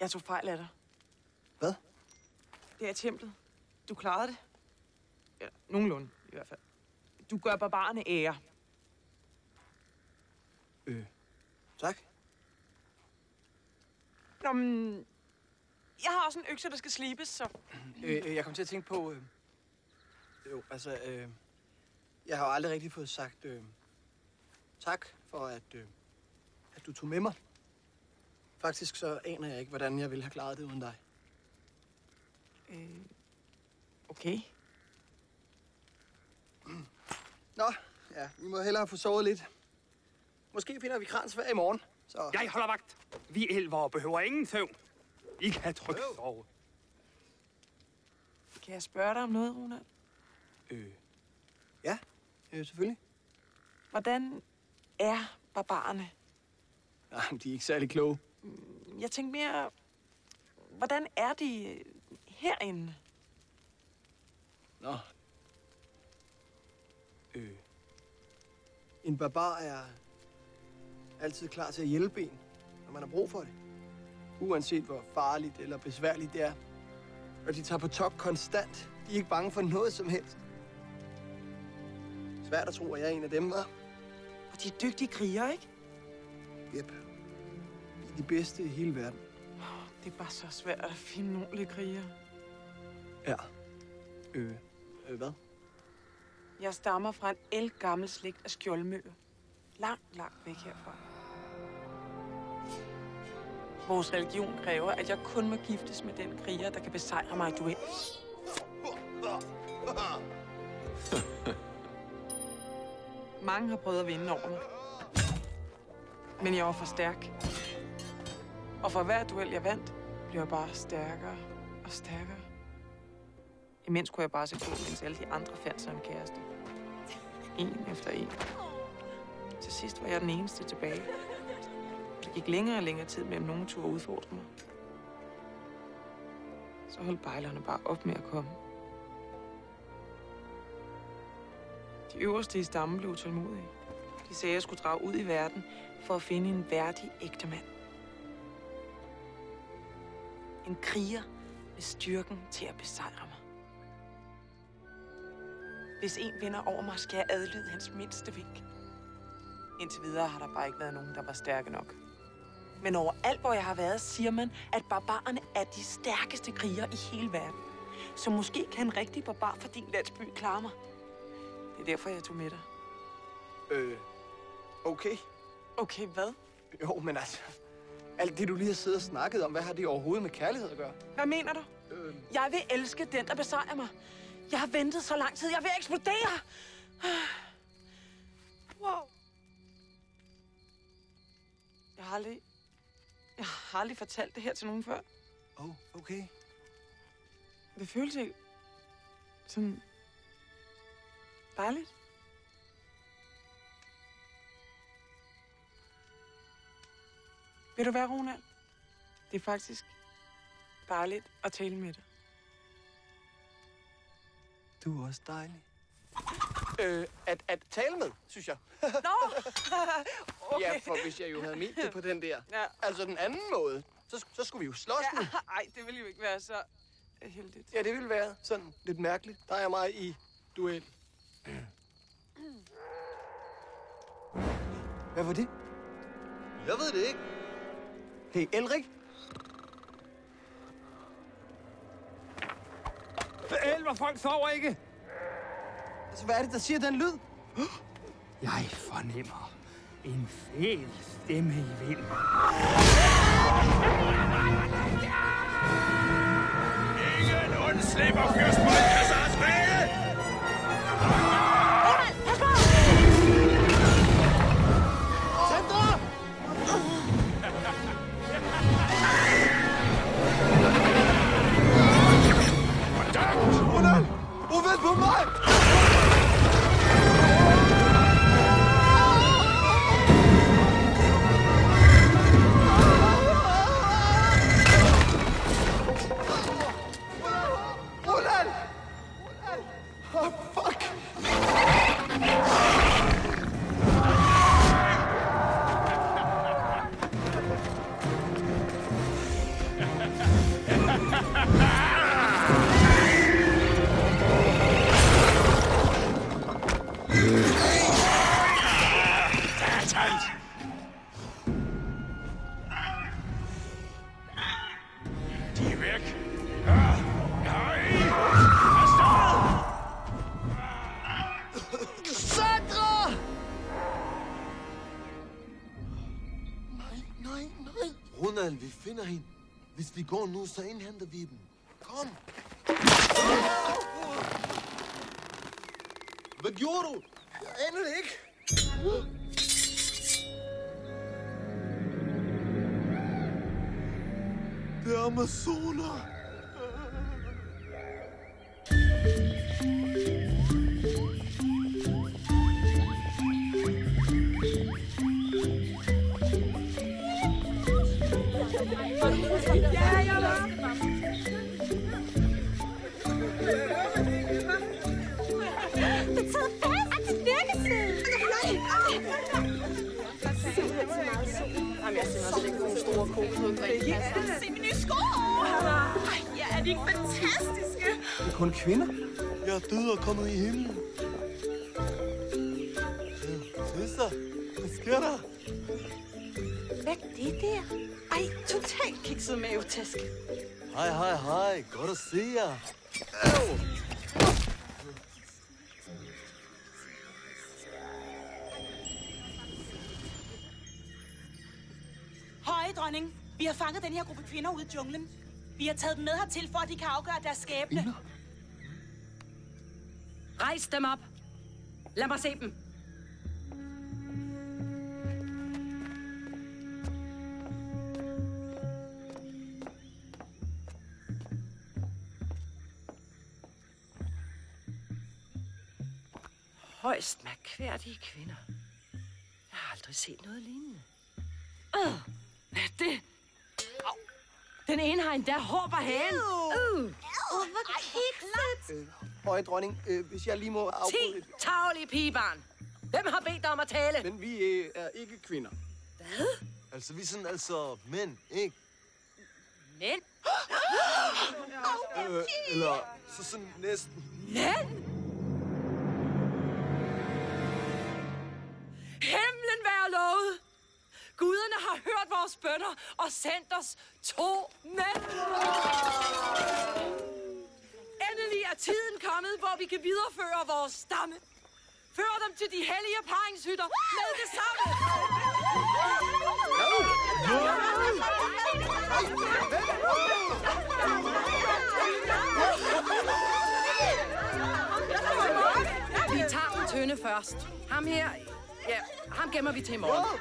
Jeg tog fejl af dig. Hvad? Det er i templet. Du klarede det. Ja, nogenlunde i hvert fald. Du gør barbarerne ære. Tak. Nå, men... Jeg har også en økse, der skal slibes, så... Jeg kom til at tænke på... jeg har jo aldrig rigtig fået sagt... tak for, at du tog med mig. Faktisk så aner jeg ikke, hvordan jeg ville have klaret det uden dig. Okay. Nå, ja, vi må hellere få sovet lidt. Måske finder vi kransvær i morgen, så... Jeg holder vagt. Vi elvere behøver ingen søvn. I kan trygt sove. Kan jeg spørge dig om noget, Ronald? Ja, selvfølgelig. Hvordan er barbarerne? Nej, de er ikke særlig kloge. Jeg tænkte mere... Hvordan er de herinde? Nå. En barbar er altid klar til at hjælpe en, når man har brug for det. Uanset hvor farligt eller besværligt det er. Og de tager på togt konstant. De er ikke bange for noget som helst. Svært at tro, at jeg er en af dem, hva'? Og de er dygtige krigere, ikke? Jep. De er de bedste i hele verden. Det er bare så svært at finde nogle ordentlige krigere. Ja. Hvad? Jeg stammer fra en ældgammel slægt af skjoldmøer. Langt, langt væk herfra. Vores religion kræver, at jeg kun må giftes med den kriger, der kan besejre mig i duel. Mange har prøvet at vinde over mig. Men jeg var for stærk. Og for hver duel, jeg vandt, blev jeg bare stærkere og stærkere. Imens kunne jeg bare se på, mens alle de andre fandt sig en kæreste. En efter en. Til sidst var jeg den eneste tilbage. Det gik længere og længere tid mellem nogen turde udfordre mig. Så holdt bejlerne bare op med at komme. De øverste i stammen blev utålmodige. De sagde, at jeg skulle drage ud i verden for at finde en værdig ægtemand. En kriger med styrken til at besejre mig. Hvis en vinder over mig, skal jeg adlyde hans mindste vink. Indtil videre har der bare ikke været nogen, der var stærke nok. Men overalt, hvor jeg har været, siger man, at barbarerne er de stærkeste krigere i hele verden. Så måske kan en rigtig barbar fra din landsby klare mig. Det er derfor, jeg tog med dig. Okay. Okay, hvad? Jo, men altså... Alt det, du lige har siddet og snakket om, hvad har det overhovedet med kærlighed at gøre? Hvad mener du? Jeg vil elske den, der besejrer mig. Jeg har ventet så lang tid. Jeg vil eksplodere! Wow. Jeg har aldrig fortalt det her til nogen før. Okay. Det føles helt sådan dejligt. Ved du hvad, Ronald? Det er faktisk dejligt at tale med dig. Du er også dejlig. At tale med, synes jeg. Nå! Okay. Ja, for hvis jeg jo havde ment det på den der. Ja. Altså den anden måde, så skulle vi jo slås nu. Ej, det ville jo ikke være så heldigt. Ja, det ville være sådan lidt mærkeligt. Der er mig i duel. Hvad var det? Jeg ved det ikke. Hey, Elrik? Elverfolk sover ikke! Altså, hvad er det, der siger den lyd? Jeg fornemmer en fæl stemme i vinden. Ingen undslipper fyrst Balthasars rige! Pas på! Sandra! Ronald! Vent på mig! Hvis vi går nu, så indhenter vi dem. Kom! Hvad gjorde du? Jeg aner det ikke. Det er Amazoner. Se mine nye sko! Ja, er de ikke fantastiske? Det er kun kvinder. Jeg er død og kommet i himlen. Søster, hvad sker der? Hvad er det der? Ej, totalt kikset mavetask. Hej. Godt at se jer. Au! Høje, dronning. Vi har fanget den her gruppe kvinder ude i junglen. Vi har taget dem med hertil, for at de kan afgøre deres skæbne. Rejs dem op. Lad mig se dem. Højst mærkværdige kvinder. Jeg har aldrig set noget lignende. Hvad er det? Den ene har endda hår på hagen. Hvor kikset. Høje dronning, hvis jeg lige må afbryde... 10 tarvelige pigebarn. Hvem har bedt dig om at tale? Men vi er ikke kvinder. Hvad? Altså, vi er sådan mænd, ikke? Mænd? Eller så sådan næsten. Mænd? Himlen være lovet. Guderne har hørt vores bønner og sendt os 2 mænd. Endelig er tiden kommet, hvor vi kan videreføre vores stamme. Før dem til de hellige paringshytter med det samme. Vi tager den tynde først. Ham her, ja, ham gemmer vi til i morgen.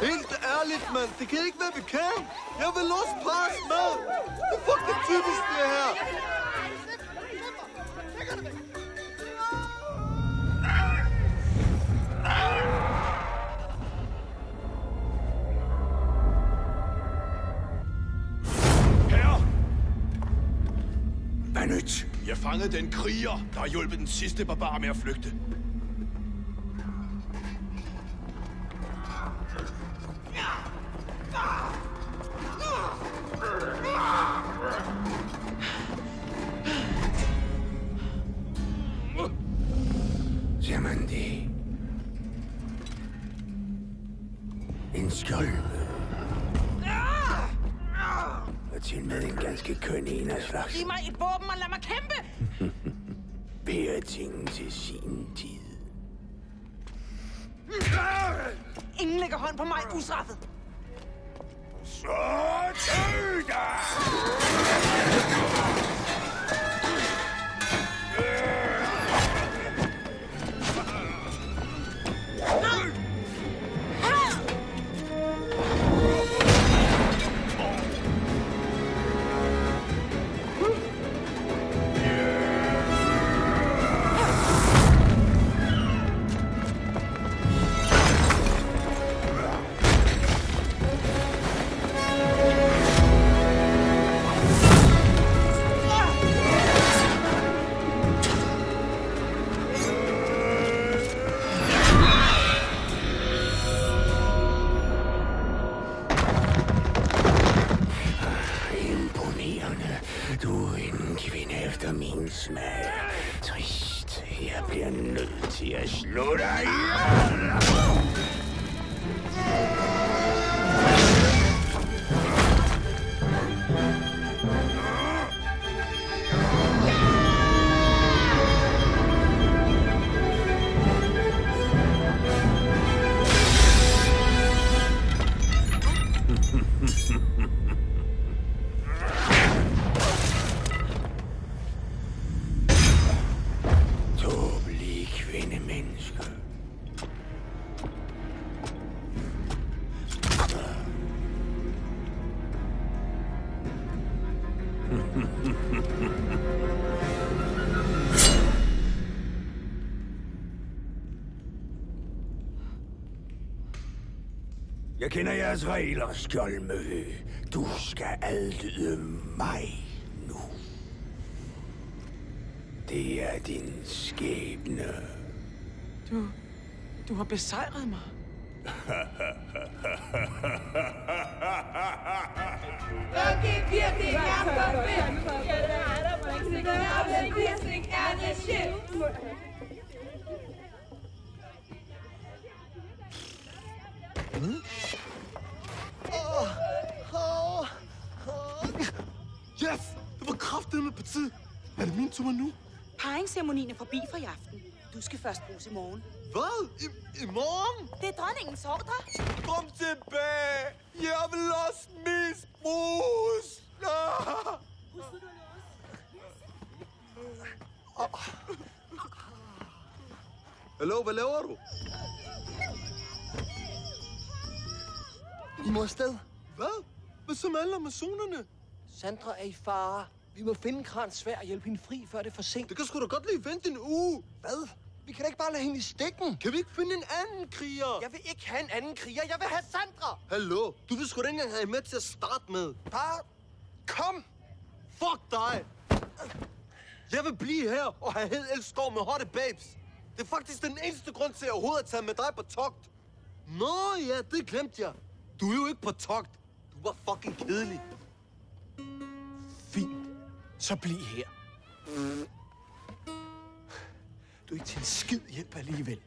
Helt ærligt, mand. Det kan ikke være bekendt. Jeg vil også passe med. Det er fucking typisk, det her. Herre! Hvad nyt? Jeg fangede den kriger, der har hjulpet den sidste barbar med at flygte. Ser man det? En skjold. Og til med en ganske køn en af slags. Giv mig et våben og lad mig kæmpe! Bære ting til sin tid. Ingen lægger hånd på mig ustraffet. Så død dig! Du er en kvinde efter min smag. Trist. Jeg bliver nødt til at slå dig ihjel. Tåbelige kvindemenneske. Jeg kender jeres regler, Skjoldmø. Du skal adlyde mig nu. Det er din skæbne. Du har besejret mig. Okay, virkelig er perfekt. Virkelig er det shit. Yes! Det var kraftedeme på tid. Er det min tur nu? Parringsceremonien er forbi for i aften. Du skal først bruges i morgen. Hvad? I morgen? Det er dronningens ordre. Kom tilbage! Jeg vil også misbruges! Hallo, hvad laver du? I må afsted. Hvad? Hvad så med alle amazonerne? Sandra er i fare. Vi må finde Krans sværd og hjælpe hende fri, før det er for sent. Det kan sgu da godt lige vente en uge. Hvad? Vi kan da ikke bare lade hende i stikken. Kan vi ikke finde en anden kriger? Jeg vil ikke have en anden kriger. Jeg vil have Sandra. Hallo? Du vil sgu da ikke engang have med til at starte med. Bare kom. Fuck dig. Jeg vil blive her og have Hed Elskov med hotte babes. Det er faktisk den eneste grund til, at jeg overhovedet at tage med dig på togt. Nå ja, det glemte jeg. Du er jo ikke på togt. Du var fucking kedelig. Fint. Så bliv her. Du er ikke til en skid hjælp alligevel.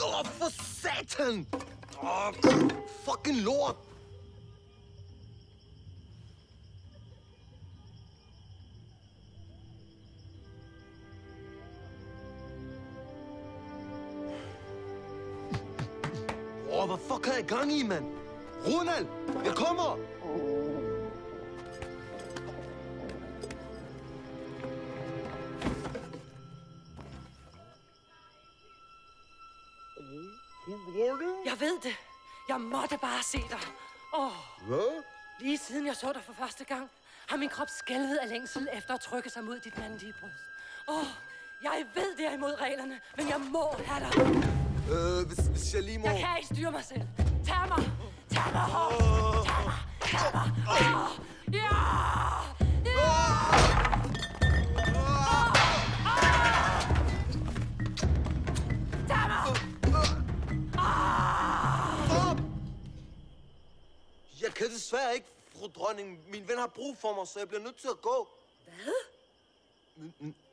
Åh, for satan! Fucking lort! Hvad fuck har jeg gang i, mand? Ronald, jeg kommer! Jeg ved det. Jeg måtte bare se dig. Hvad? Lige siden jeg så dig for første gang, har min krop skælvet af længsel efter at trykke sig mod dit mandlige bryst. Jeg ved, det er imod reglerne, men jeg må have dig. Hvis jeg lige må... Jeg kan ikke styre mig selv. Tag mig! Tag mig hårdt! Tag mig! Tag mig! Ja! Tag mig! Jeg kan desværre ikke, fru dronning. Min ven har brug for mig, så jeg bliver nødt til at gå. Hvad?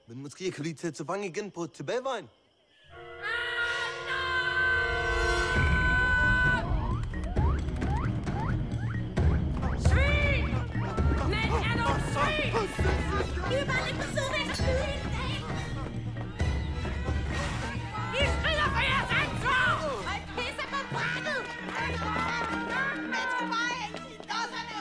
Men måske jeg kan lige tage til fange igen på tilbagevejen. Vi vil bare ligge på siden af skyde hele dagen. I strider for jeres ansvar! Og I pisser på brættet! Man skal bare hænge til dosserne!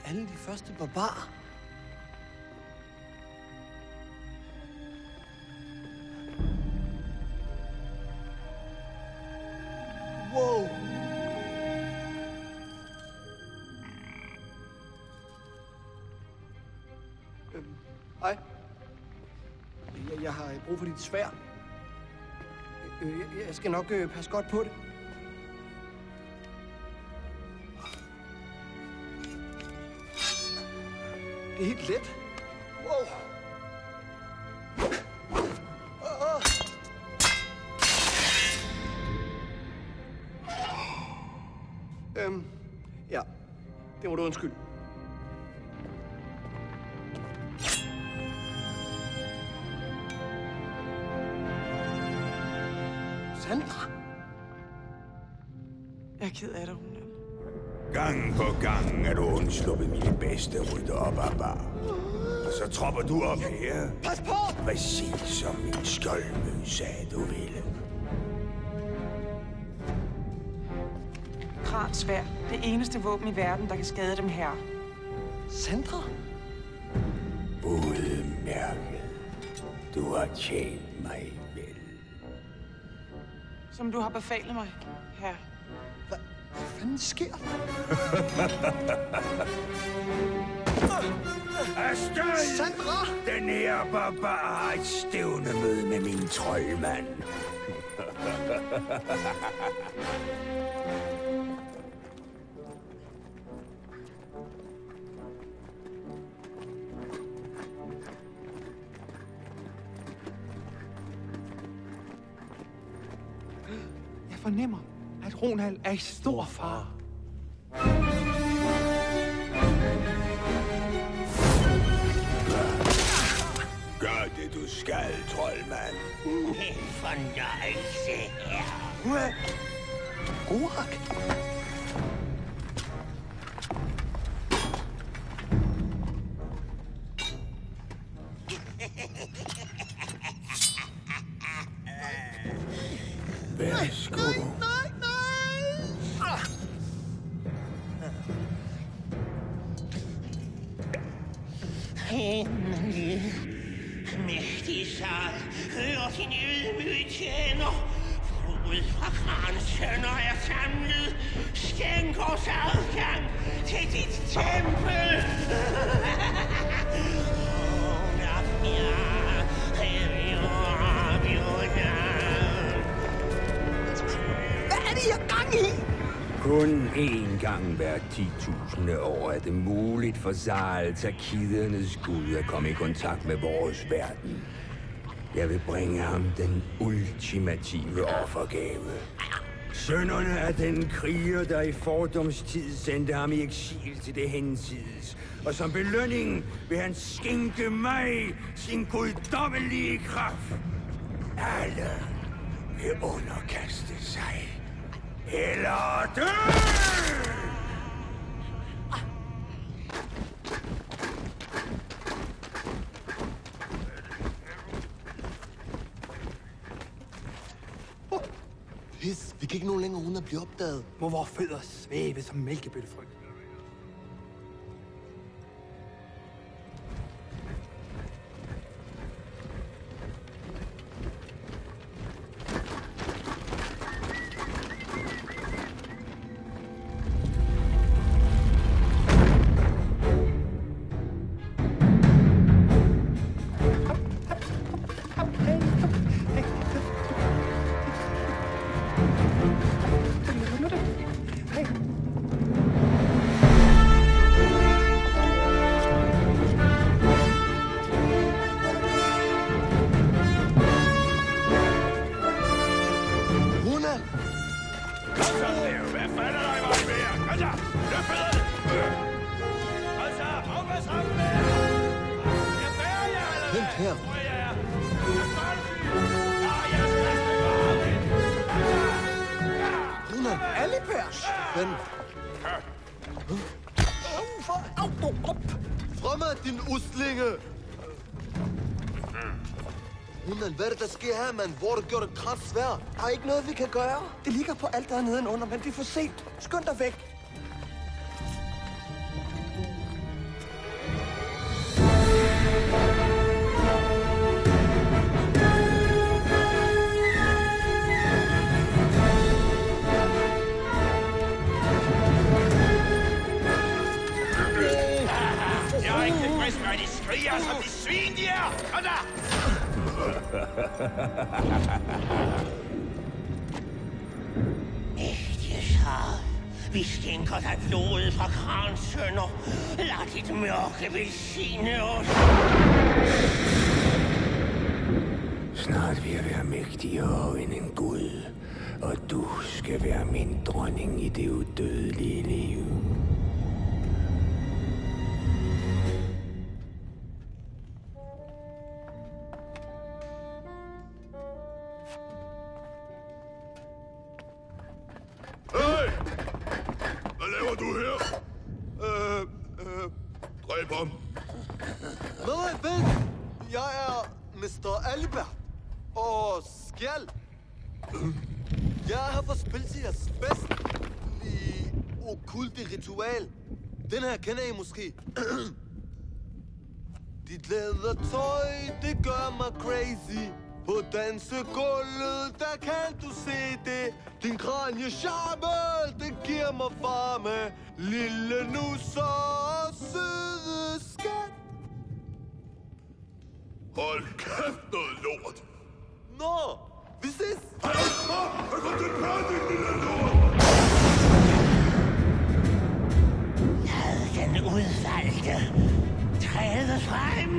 alle de første barbarer. Wow! Hej. Jeg har brug for dit sværd. Jeg skal nok passe godt på det. Det er helt let. Wow. Ja. Det må du undskylde. Sandra? Jeg er ked af det, Ronald. Gang på gang er du undsluppet mine bedste rytter og barbar. Og så tropper du op her. Pas på! Præcis som min skjoldmø sagde, du ville. Krans sværd. Det eneste våben i verden, der kan skade dem her. Sandra? Udmærket. Du har tjent mig vel. Som du har befalet mig, herre. Hvad fanden sker der? Afsted! Sandra! Den her barbar har et stævnemøde med min troldmand. Jeg fornemmer, at Ronald er i stor fare. Gør det, du skal, troldmand. En fornøjelse her. Gorak? Værsgo. Endelig. Mægtig sal, hør din ydmyge tjener. Frod fra Krans sønner er samlet. Skænk os adgang til dit tempel. Hvad er det, I har gang i? Kun én gang hver 10.000 år er det muligt for Zal, Takidernes gud, at komme i kontakt med vores verden. Jeg vil bringe ham den ultimative offergave. Sønnerne af den kriger, der i fordomstid sendte ham i eksil til det hensides. Og som belønning vil han skænke mig sin guddommelige kraft. Alle vil underkaste sig. Eller dø! Pis, vi kan ikke nå længere uden at blive opdaget. Må vores fødder svæve som mælkebøttefrø. Fremad, din uslinge! Hvad er det, der sker her, mand? Hvor har du gjort et Krans sværd? Der er ikke noget, vi kan gøre. Det ligger på alt der nedenunder, men det er for sent. Skynd dig væk. Ægteshavet, vi skænker dig blodet fra Krans sønner. Lad dit mørke velsigne os. Snart vil jeg være mægtigere end en gud, og du skal være min dronning i det udødelige liv. Hey! Hvad laver du her? Dræb ham. Nej, vent! Jeg er Mr. Albert og Skjald. Jeg er her for Spelsias festlige okkulte ritual. Den her kender I måske. Dit lædertøj, det gør mig crazy. På dansegulvet, der kan du se det. Din kranje-charme, det giver mig varme. Lille nusser og søde skat. Hold kæft noget lort. Nå, vi ses. Hej, der kom den party, lille lort. Lad den udvalgte træde frem.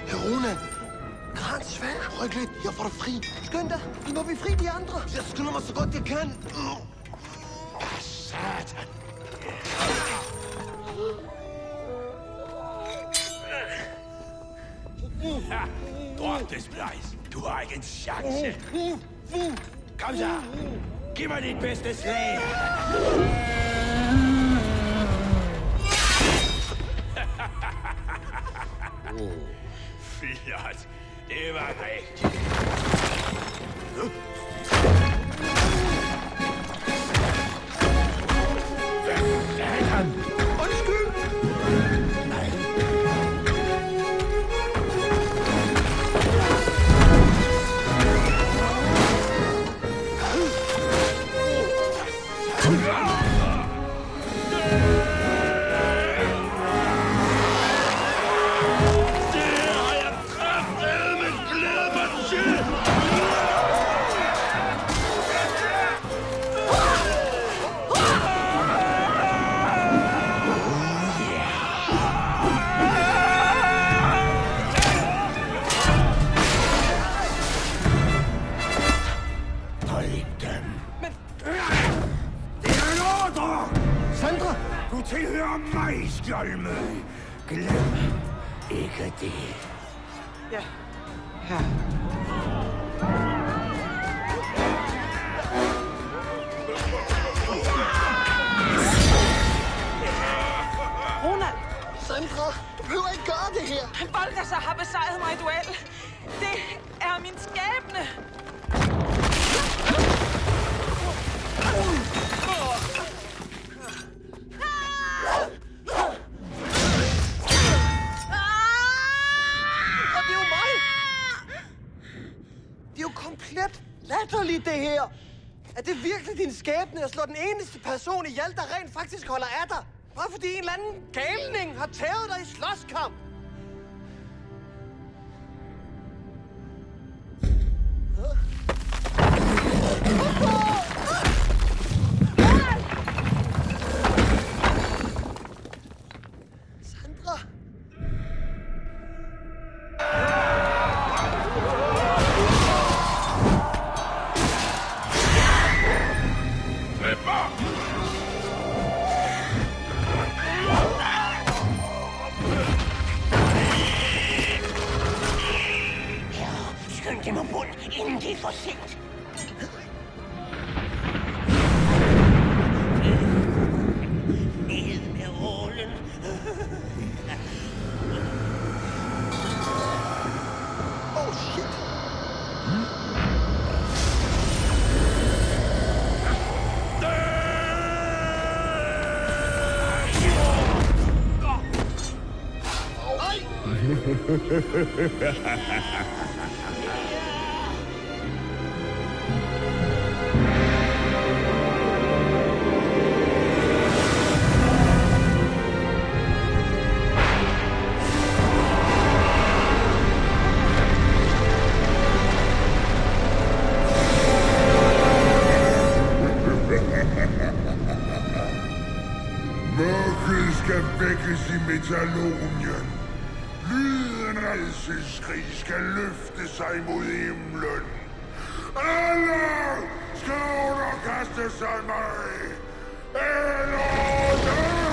Herona, Krans svag. Ryk lidt, jeg får dig fri. Skynd dig, I må blive fri de andre. Jeg skynder mig så godt jeg kan. Satan. Drop det, Splice. Du har ikke en chance. Kom så. Giv mig dit bedste slag. Flot. Det var rigtigt. Tilhører mig, skjoldmø. Glem ikke det. Ja, her. Ronald! Sandra, du behøver ikke gøre det her. Balthasar har besejret mig i duel. Det er min skæbne. Komplet latterligt, det her. Er det virkelig din skæbne at slå den eneste person ihjel, der rent faktisk holder af dig? Bare fordi en eller anden galning har tævet dig i slåskamp? Sandra? Skynd dem om bund, inden det er for sent. Ned med ålen. Oh, shit. vækkes i Metalonien. Lyden af skrig skal løfte sig mod himlen. Alle skal underkaste sig mig. Eller dø!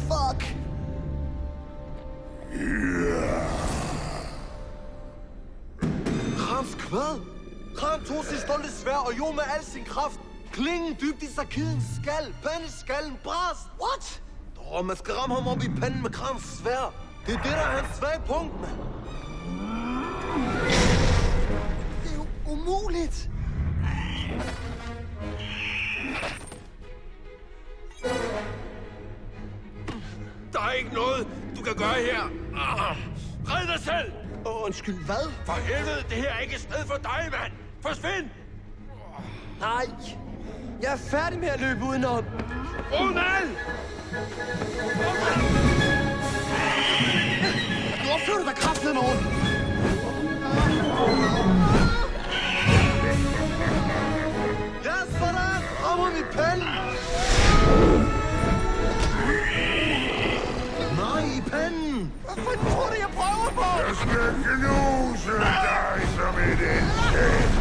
Fuck! Krams kvad! Kram tog sit stolte svær og jo med al sin kraft. Klingen dybt i sarkidens skal. Pandeskallen brast. What? Man skal ramme ham op i panden med Krams svær. Det er det, der er hans svage punkt, mand. Det er jo umuligt. Der er ikke noget, du kan gøre her. Red dig selv! Undskyld, hvad? For helvede, det her er ikke et sted for dig, mand! Forsvind! Nej, jeg er færdig med at løbe udenom. Ronald! Nu opfører du dig kraften over. Ja, sådan! Rammer vi panden! Nej, i panden! Hvad fanden tror du, jeg prøver på? Jeg skal knuse dig som et insekt!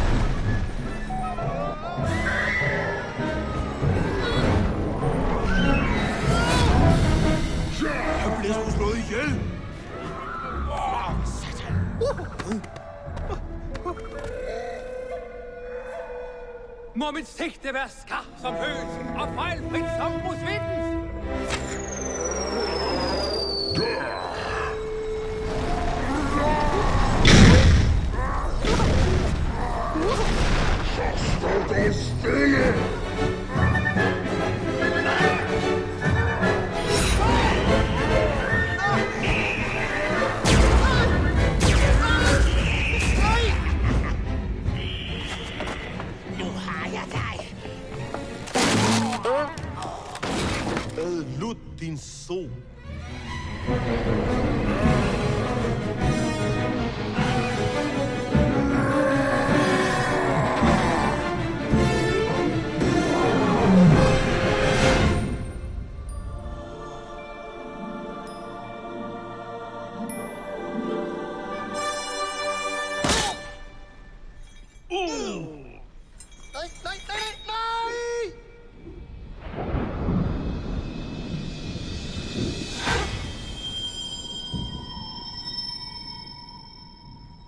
Han bliver sgu slået ihjel! Må mit sigte være skarp som høsen og fejlfrit som musvindens? Så stå dog stille! Lut din sol.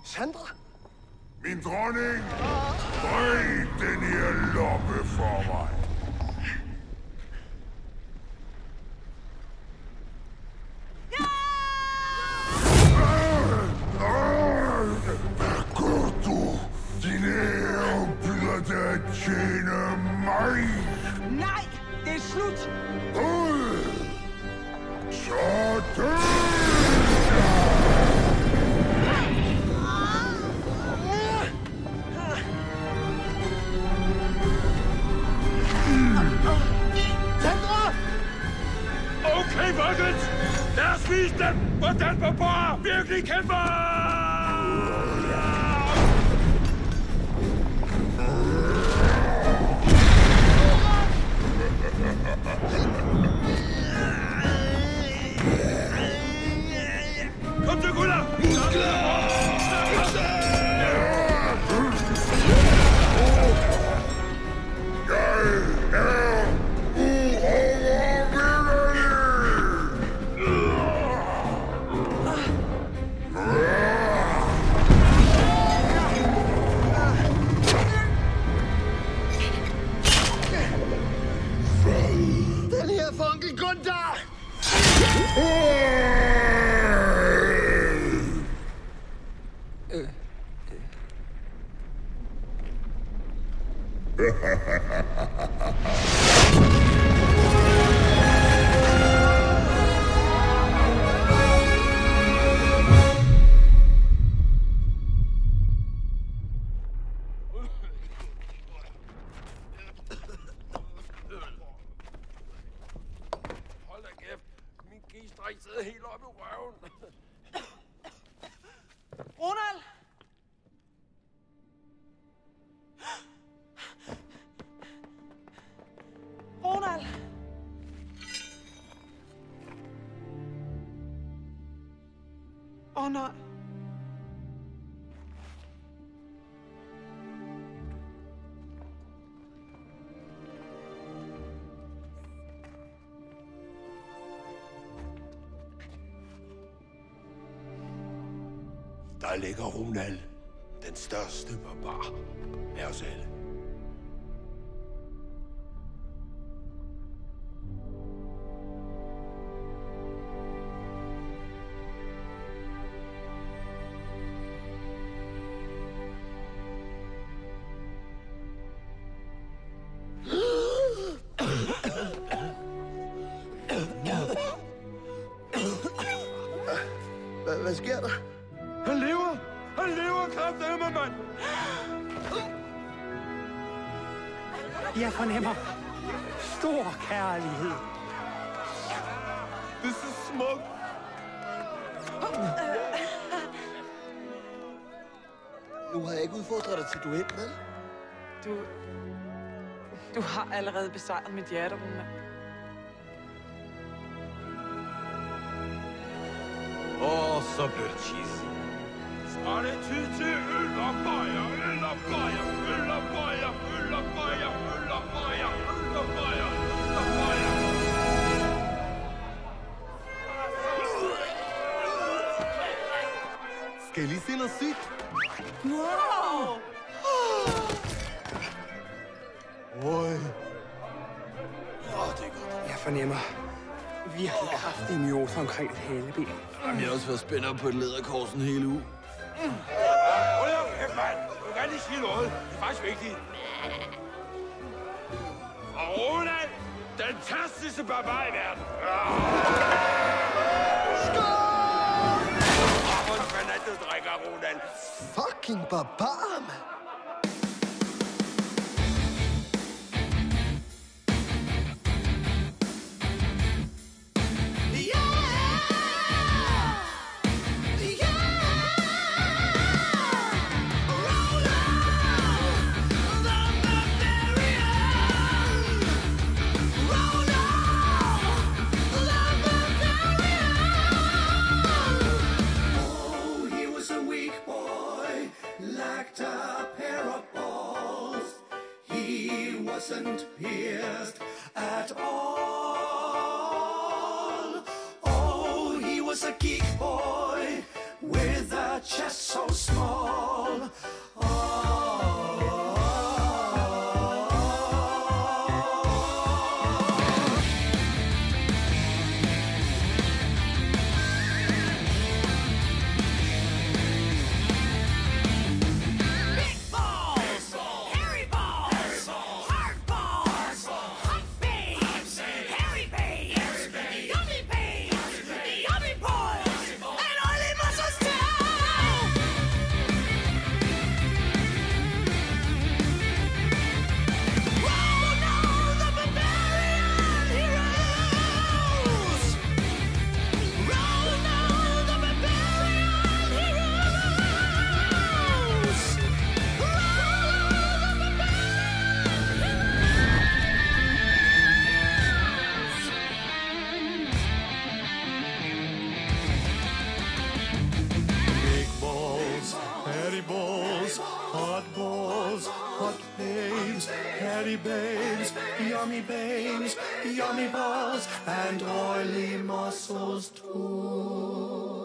Sandra? Min dronning, bred den her loppe for mig. Hvad gør du? Din ære byder dig at tjene mig. Nej, det er slut. Så dø! Okay, folkens! Lad os vise dem, hvordan barbarer virkelig kæmper! Kom til, gutter! Den her for onkel Gunther! nej. Der ligger Ronald, den største barbar af os alle. Hvad sker der? Han lever! Han lever, kraftedeme, mand! Jeg fornemmer stor kærlighed. Det er så smukt. Nu har jeg ikke udfordret dig til duel, vel? Du har allerede besejret mit hjerte, Ronald. Så blev det cheesy. Så er det tid til øl og bajer, øl og bajer, øl og bajer, øl og bajer, øl og bajer, øl og bajer, øl og bajer. Skal jeg lige se noget sygt? Wow! Oj. Det er godt. Jeg fornemmer virkelig kraftig myose omkring et haleben. Jamen, jeg har også været spændere på et læderkorsen hele uge. Hold da kæft, mand. Du kan lige sige noget. Det er faktisk vigtigt. Og Ronald, den fantastiske barbar i verden. Skål! Hvordan fanden du drikker, Ronald? Fucking barbar, mand. Wasn't pierced at all. Oh, he was a geek boy with a chest so small. Patty babes, yummy balls, and oily mussels too.